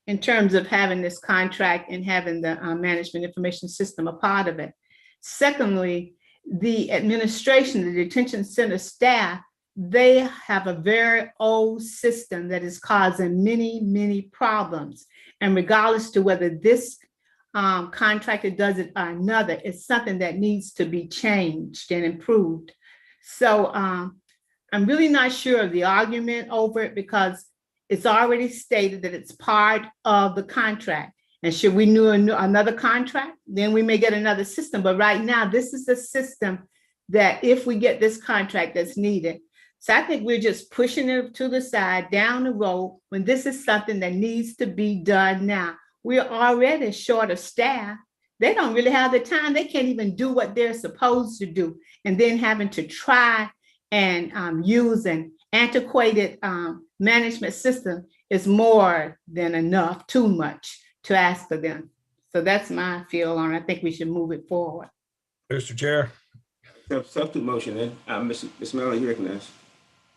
in terms of having this contract and having the management information system a part of it. Secondly, the administration, the detention center staff, they have a very old system that is causing many, many problems. And regardless to whether this contractor does it or another, it's something that needs to be changed and improved. So I'm really not sure of the argument over it, because it's already stated that it's part of the contract. And should we do another contract, then we may get another system. But right now, this is the system that if we get this contract that's needed. So I think we're just pushing it to the side down the road when this is something that needs to be done now. We're already short of staff. They don't really have the time. They can't even do what they're supposed to do. And then having to try and use an antiquated management system is more than enough, too much to ask of them. So that's my feel on it. I think we should move it forward. Mr. Chair. Substitute motion then. Ms. Mellon, you recognize.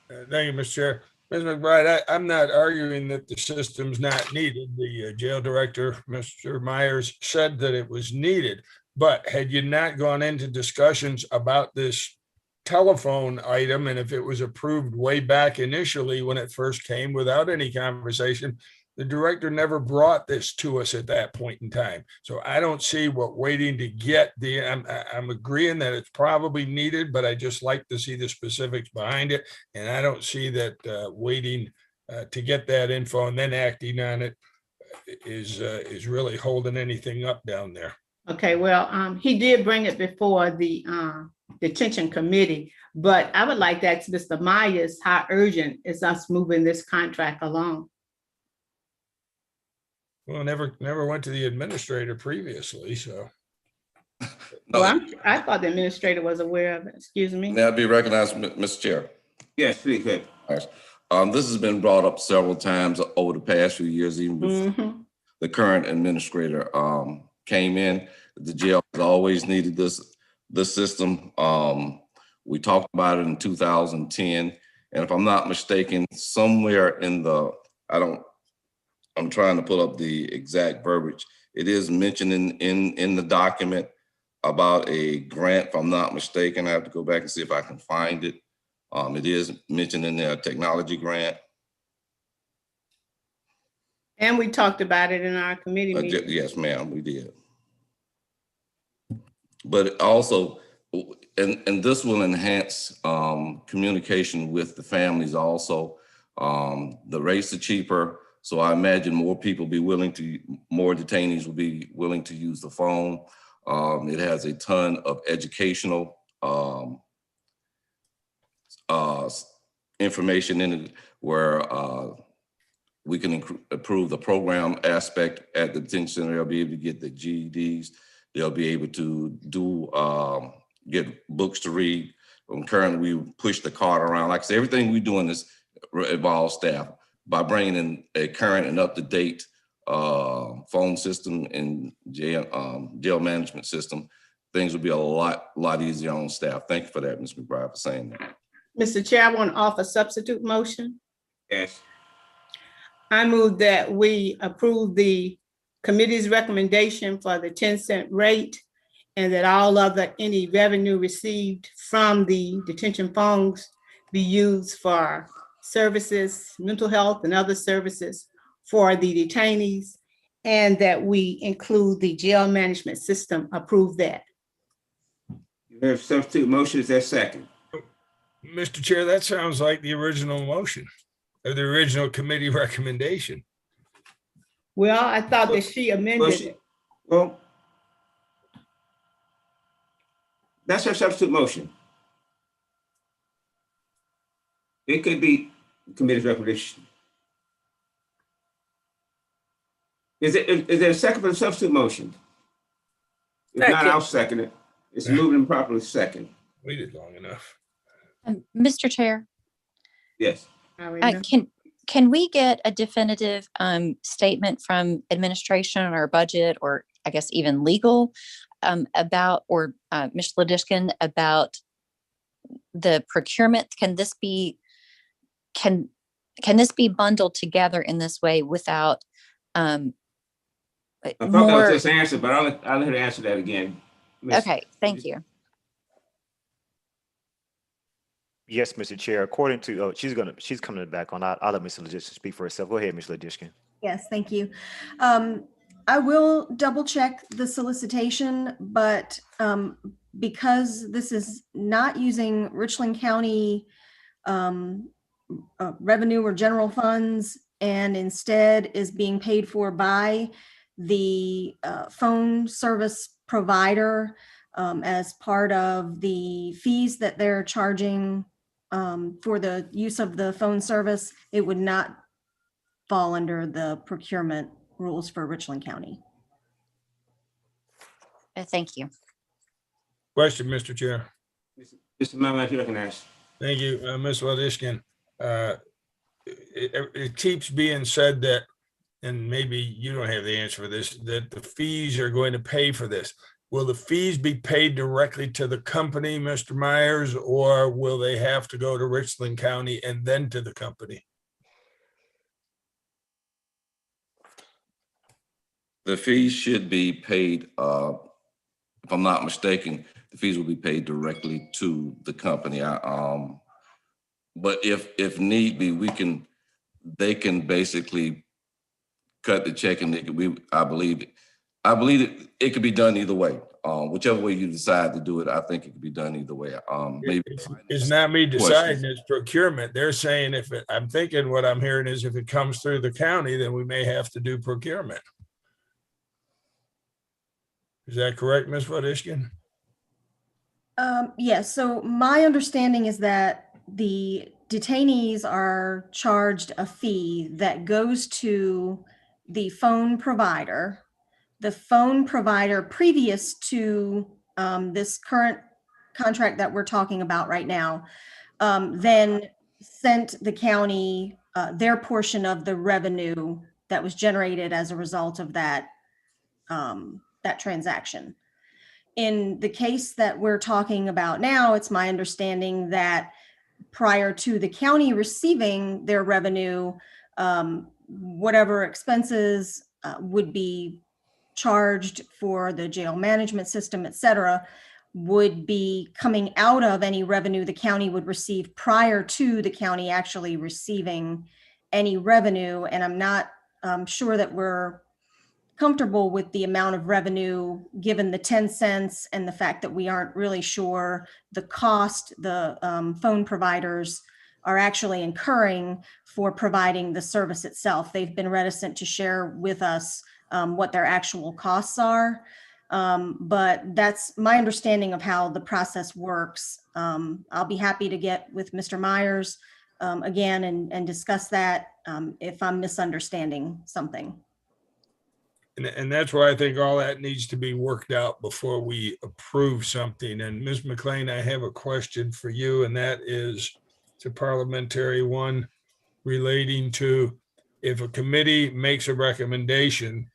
Thank you, Mr. Chair. Ms. McBride, I'm not arguing that the system's not needed. The jail director, Mr. Myers, said that it was needed, but had you not gone into discussions about this telephone item, and if it was approved way back initially when it first came without any conversation, The director never brought this to us at that point in time. So I don't see what waiting to get I'm agreeing that it's probably needed, but I just like to see the specifics behind it. And I don't see that waiting to get that info and then acting on it is really holding anything up down there. Okay, well, he did bring it before the detention committee, but I would like to ask Mr. Myers, how urgent is us moving this contract along? Well, never went to the administrator previously, so. Well, I thought the administrator was aware of it. Excuse me. May I be recognized, Mr. Chair? Yes, please. Go ahead. This has been brought up several times over the past few years, even before the current administrator came in. The jail has always needed this system. We talked about it in 2010, and if I'm not mistaken, somewhere in I'm trying to pull up the exact verbiage. It is mentioned in the document about a grant, if I'm not mistaken. I have to go back and see if I can find it. It is mentioned in their technology grant. And we talked about it in our committee meeting. Yes, ma'am, we did. But also, and this will enhance communication with the families also. The rates are cheaper, so I imagine more detainees will be willing to use the phone. It has a ton of educational information in it where we can improve the program aspect at the detention center. They'll be able to get the GEDs. They'll be able to get books to read. Currently, we push the card around. Like I said, everything we do in this involves staff. By bringing in a current and up-to-date phone system and jail management system, things will be a lot easier on staff. Thank you for that, Ms. McBride, for saying that. Mr. Chair, I want to offer substitute motion. Yes. I move that we approve the committee's recommendation for the 10-cent rate, and that all other any revenue received from the detention phones be used for services, mental health and other services for the detainees, and that we include the jail management system. Approve that. You have substitute motion. Is there a second? Mr. Chair, that sounds like the original motion or the original committee recommendation. Well, I thought that she amended it. Well, that's her substitute motion. It could be committee's recommendation. Is there a second for the substitute motion? If not, I'll second it. It's moved and properly second. Waited long enough. Mr. Chair, Yes. can we get a definitive statement from administration or budget, or I guess even legal, about, or Ms. Ladishkin, about the procurement? Can this be bundled together in this way without I thought that was just answered, but I'll let her answer that again. Okay, thank you. Yes, Mr. Chair. According to, she's coming back on. I'll let Ms. Ladishkin speak for herself. Go ahead, Ms. Ladishkin. Yes, thank you. I will double check the solicitation, but because this is not using Richland County revenue or general funds, and instead is being paid for by the phone service provider as part of the fees that they're charging for the use of the phone service, it would not fall under the procurement rules for Richland County. Thank you. Question, Mr. Chair. Mr. Mellon, you recognize. Thank you, Ms. Ladishkin. It keeps being said that, and maybe you don't have the answer for this, that the fees are going to pay for this. Will the fees be paid directly to the company, Mr. Myers, or will they have to go to Richland County and then to the company? The fees should be paid, if I'm not mistaken, the fees will be paid directly to the company. But if need be, they can basically cut the check, and I believe it could be done either way. Whichever way you decide to do it, I think it could be done either way. Maybe It's not me deciding, it's procurement. They're saying I'm thinking what I'm hearing is if it comes through the county, then we may have to do procurement. Is that correct, Ms. Vodishkin? Yes, so my understanding is that the detainees are charged a fee that goes to the phone provider. The phone provider previous to this current contract that we're talking about right now, then sent the county their portion of the revenue that was generated as a result of that transaction. In the case that we're talking about now, it's my understanding that prior to the county receiving their revenue, whatever expenses would be charged for the jail management system, et cetera, would be coming out of any revenue the county would receive prior to the county actually receiving any revenue. And I'm not sure that we're comfortable with the amount of revenue given the 10 cents and the fact that we aren't really sure the cost the phone providers are actually incurring for providing the service itself. They've been reticent to share with us what their actual costs are. But that's my understanding of how the process works. I'll be happy to get with Mr. Myers again and discuss that if I'm misunderstanding something. And that's why I think all that needs to be worked out before we approve something. And Ms. McLean, I have a question for you, and that is to parliamentary one relating to if a committee makes a recommendation,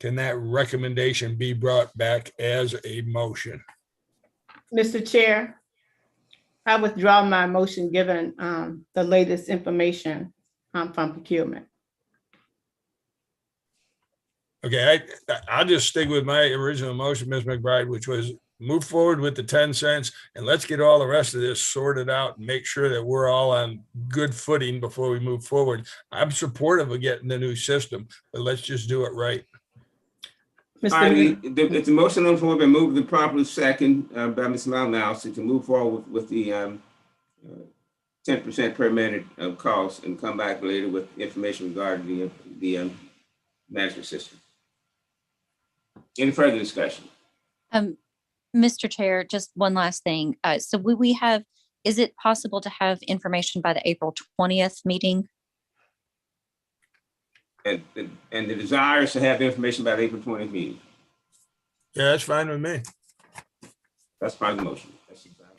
can that recommendation be brought back as a motion? Mr. Chair, I withdraw my motion given the latest information from procurement. Okay, I'll just stick with my original motion, Ms. McBride, which was move forward with the 10 cents and let's get all the rest of this sorted out and make sure that we're all on good footing before we move forward. I'm supportive of getting the new system, but let's just do it right. It's a motion on the floor, been moved and properly second by Ms. Malinowski to move forward with the 10% per minute of costs and come back later with information regarding the management system. Any further discussion? Mr. Chair, just one last thing. So we have, is it possible to have information by the April 20th meeting? And the desire is to have information by the April 20th meeting. Yeah, that's fine with me. That's part of the motion.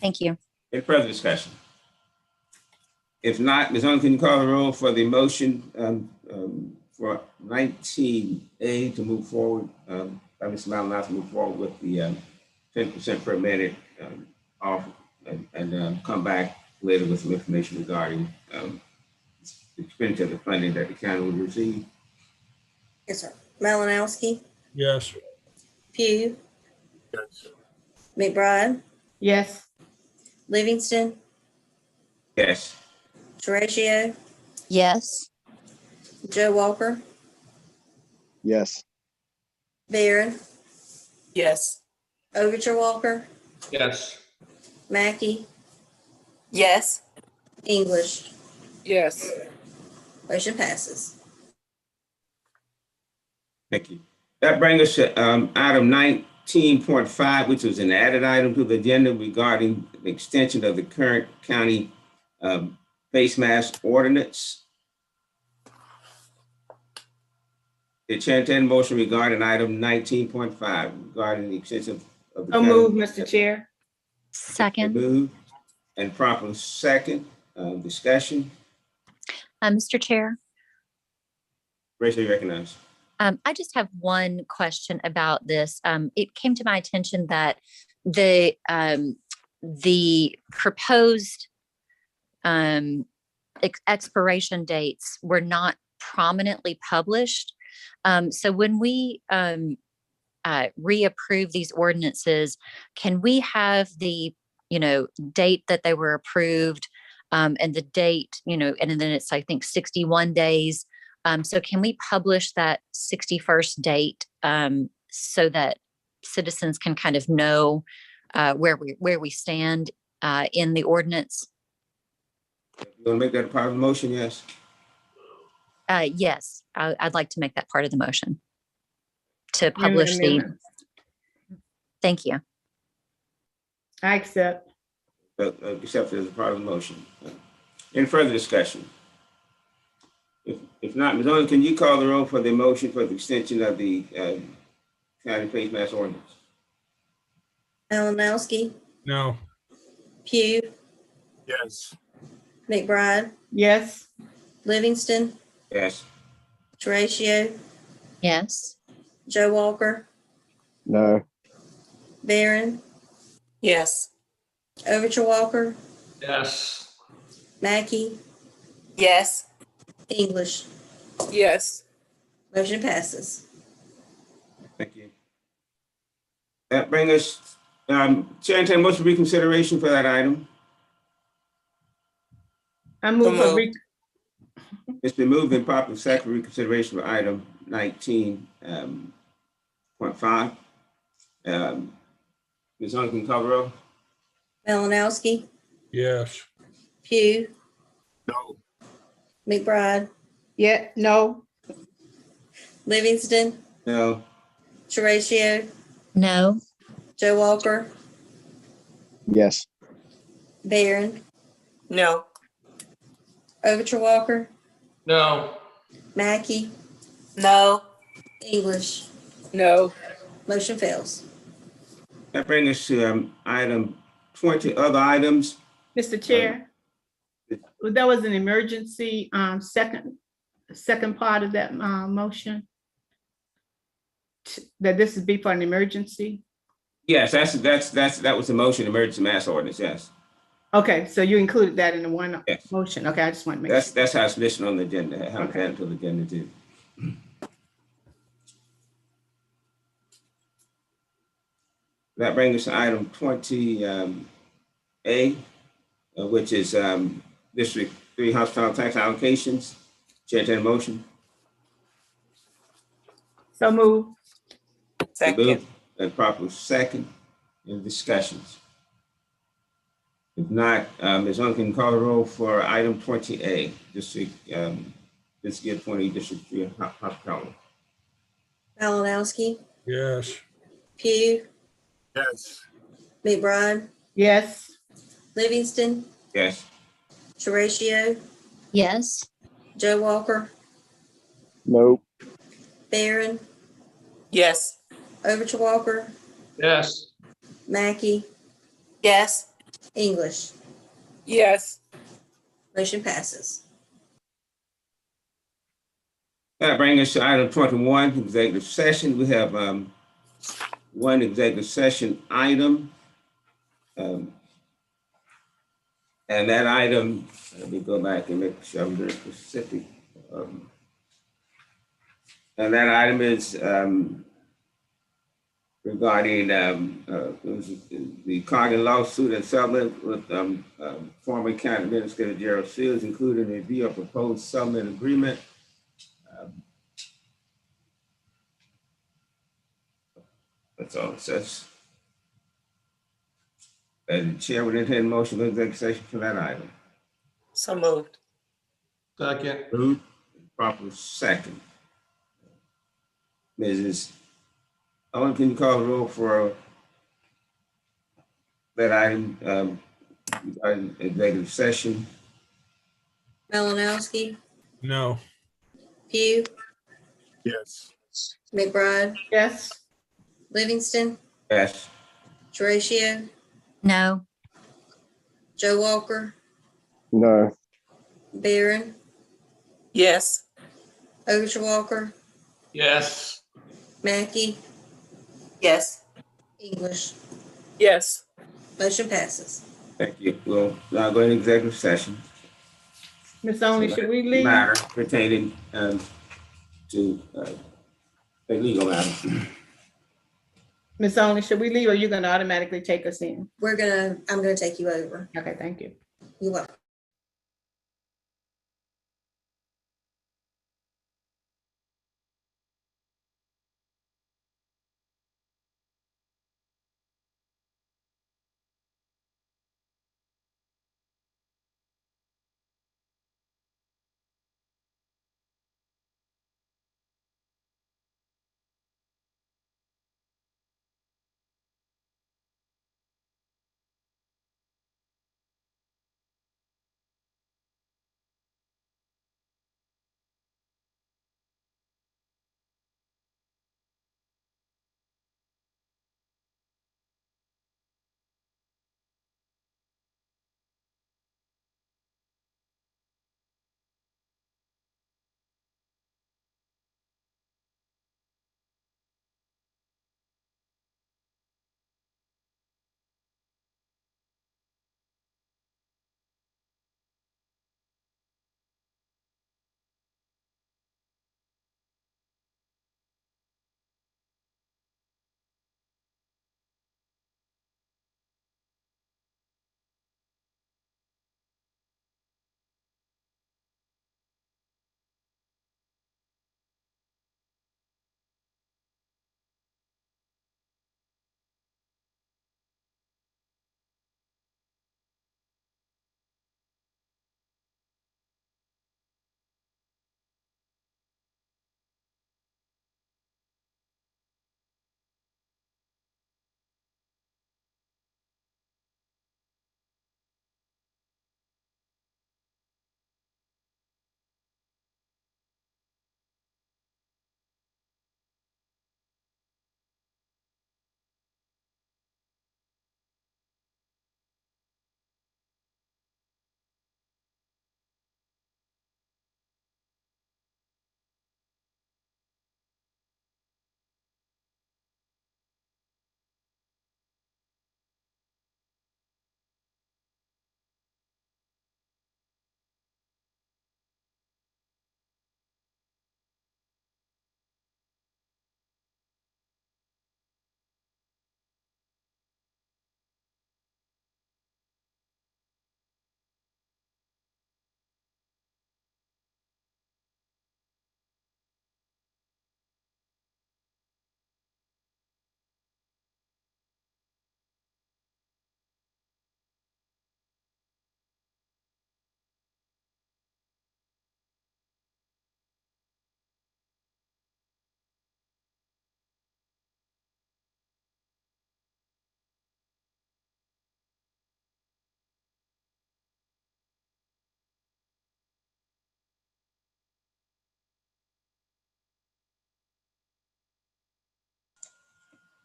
Thank you. Any further discussion? If not, Ms. Owen, can you call the roll for the motion for 19A to move forward, by Ms. Malinowski to move forward with the 10% per minute off and come back later with some information regarding the expenditure of the funding that the county will receive? Yes, sir. Malinowski, Yes. Pugh, Yes. McBride, Yes. Livingston, Yes. Horatio, Yes. Joe Walker, Yes. Barron, Yes. Overture Walker, Yes. Mackey, Yes. English. Yes. Motion passes. Thank you. That brings us to item 19.5, which was an added item to the agenda regarding the extension of the current county face mask ordinance. The chair entertains a motion regarding item 19.5 regarding the extension of the. So move, Mr. Chair. Second. Moved and properly second. Discussion. Mr. Chair. Rachel, you recognize. I just have one question about this. It came to my attention that the proposed expiration dates were not prominently published. So when we reapprove these ordinances, can we have the date that they were approved and the date, and then it's, I think, 61 days So can we publish that 61st date so that citizens can kind of know where we stand in the ordinance? You want to make that a part of the motion? Yes. Yes, I'd like to make that part of the motion to publish the. Amendment. Thank you. I accept. Accepted as a part of the motion. Any further discussion? If not, Ms. Owens, can you call the roll for the motion for the extension of the county face mask ordinance? Malinowski, No. Pugh, Yes. McBride, Yes. Livingston, Yes. Horatio, Yes. Joe Walker, No. Barron, Yes. Overture Walker, Yes. Mackey, Yes. English. Yes. Motion passes. Thank you. That brings us, Chair, entertain motion for reconsideration for that item. I move So for moved. It's been moved and properly second for reconsideration for item 19.5. Ms. Owens, can you call the roll? Malinowski, Yes. Pugh, No. McBride, Yeah, no. Livingston, No. Horatio, No. Joe Walker, Yes. Barron, No. Overture Walker, No. Mackey, No. English. No. Motion fails. That brings us to item 20, other items. Mr. Chair, that was an emergency, second part of that motion. That this would be for an emergency. Yes, that was the motion, emergency mass ordinance, yes. Okay, so you included that in the one Yes. motion. Okay, I just want to make sure. That's how it's listed on the agenda, how it's Okay. added to the agenda too. That brings us to item 20A, which is District 3 hospital tax allocations. Chair, entertain a motion. So move. Second. Moved and proper second. Any discussions? If not, Ms. Owens, can you call the roll for item 20A, District 20, District 3 hospital. Malinowski, Yes. Pugh, Yes. McBride, Yes. Livingston, Yes. Horatio, Yes. Joe Walker, Nope. Barron, Yes. Overture Walker, Yes. Mackey, Yes. English. Yes. Motion passes. That brings us to item 21, executive session. We have one executive session item. And that item, let me go back and make sure I'm very specific. And that item is regarding the Cargan lawsuit and settlement with former County Administrator Gerald Seals, including a review of proposed settlement agreement. That's all it says. And the chair would entertain a motion for executive session for that item. So moved. Second. Moved, proper second. Mrs. Owen, can you call the roll for that item regarding executive session? Malinowski, No. Pugh, Yes. McBride, Yes. Livingston, Yes. Horatio, No. Joe Walker, No. Barron, Yes. Overture Walker, Yes. Mackey, Yes. English. Yes. Motion passes. Thank you. We'll now go into executive session. Miss Only, should we leave? Matter pertaining to a legal matter. Miss Only, should we leave or you're gonna automatically take us in? I'm gonna take you over. Okay, thank you. You're welcome.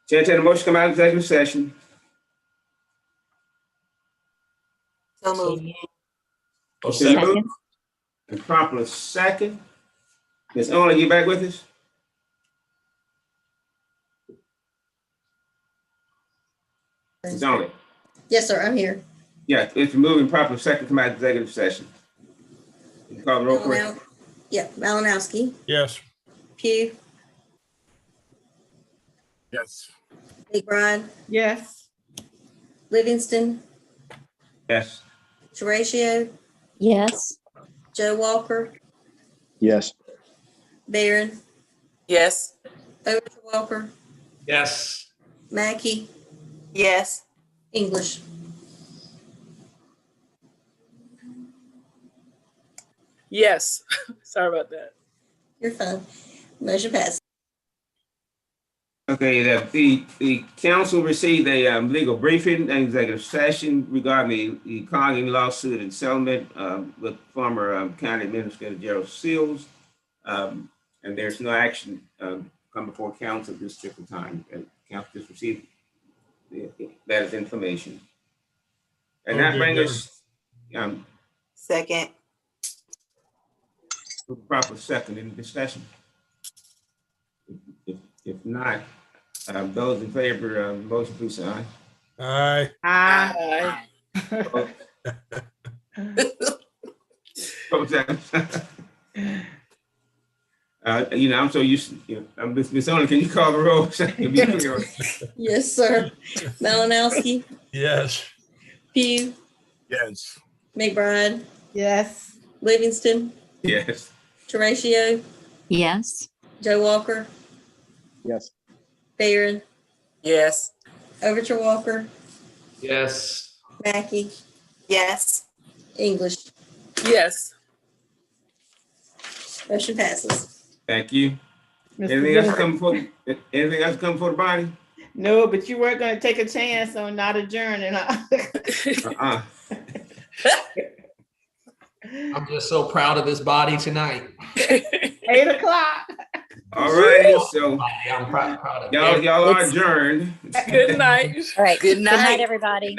Chair, entertain a motion to come out of executive session. So moved. It's been moved Second. and properly second. Ms. Owen, you back with us? Ms. Owen. Yes, sir, I'm here. Yeah, it's been moved and properly second to come out of executive session. You call the roll for it? Yeah, Malinowski, Yes. Pugh, Yes. McBride, Yes. Livingston, Yes. Horatio, Yes. Joe Walker, Yes. Barron, Yes. Overton Walker, Yes. Mackey, Yes. English. Yes. Sorry about that. You're fine. Motion passed. Okay, the council received a legal briefing and executive session regarding the Cogging lawsuit and settlement with former County Administrator Gerald Seals. And there's no action come before council at this particular time. Council just received that as information. And that brings us Second. to the proper second in the discussion. If not, those in favor of the motion, please say aye. Aye. Aye. Opposed, say aye. I'm so used to, Ms. Owen, can you call the roll? So I can be clear? Yes, sir. Malinowski, Yes. Pugh, Yes. McBride, Yes. Livingston, Yes. Horatio, Yes. Joe Walker, Yes. Barron, Yes. Overton Walker, Yes. Mackey, Yes. English. Yes. Motion passes. Thank you. Mr. Anything else Miller. come for the body? No, but you weren't gonna take a chance on not adjourning, huh? I'm just so proud of this body tonight. 8:00. All right, so I'm proud of y'all are adjourned. Good night. All right. Good Good night, night. everybody.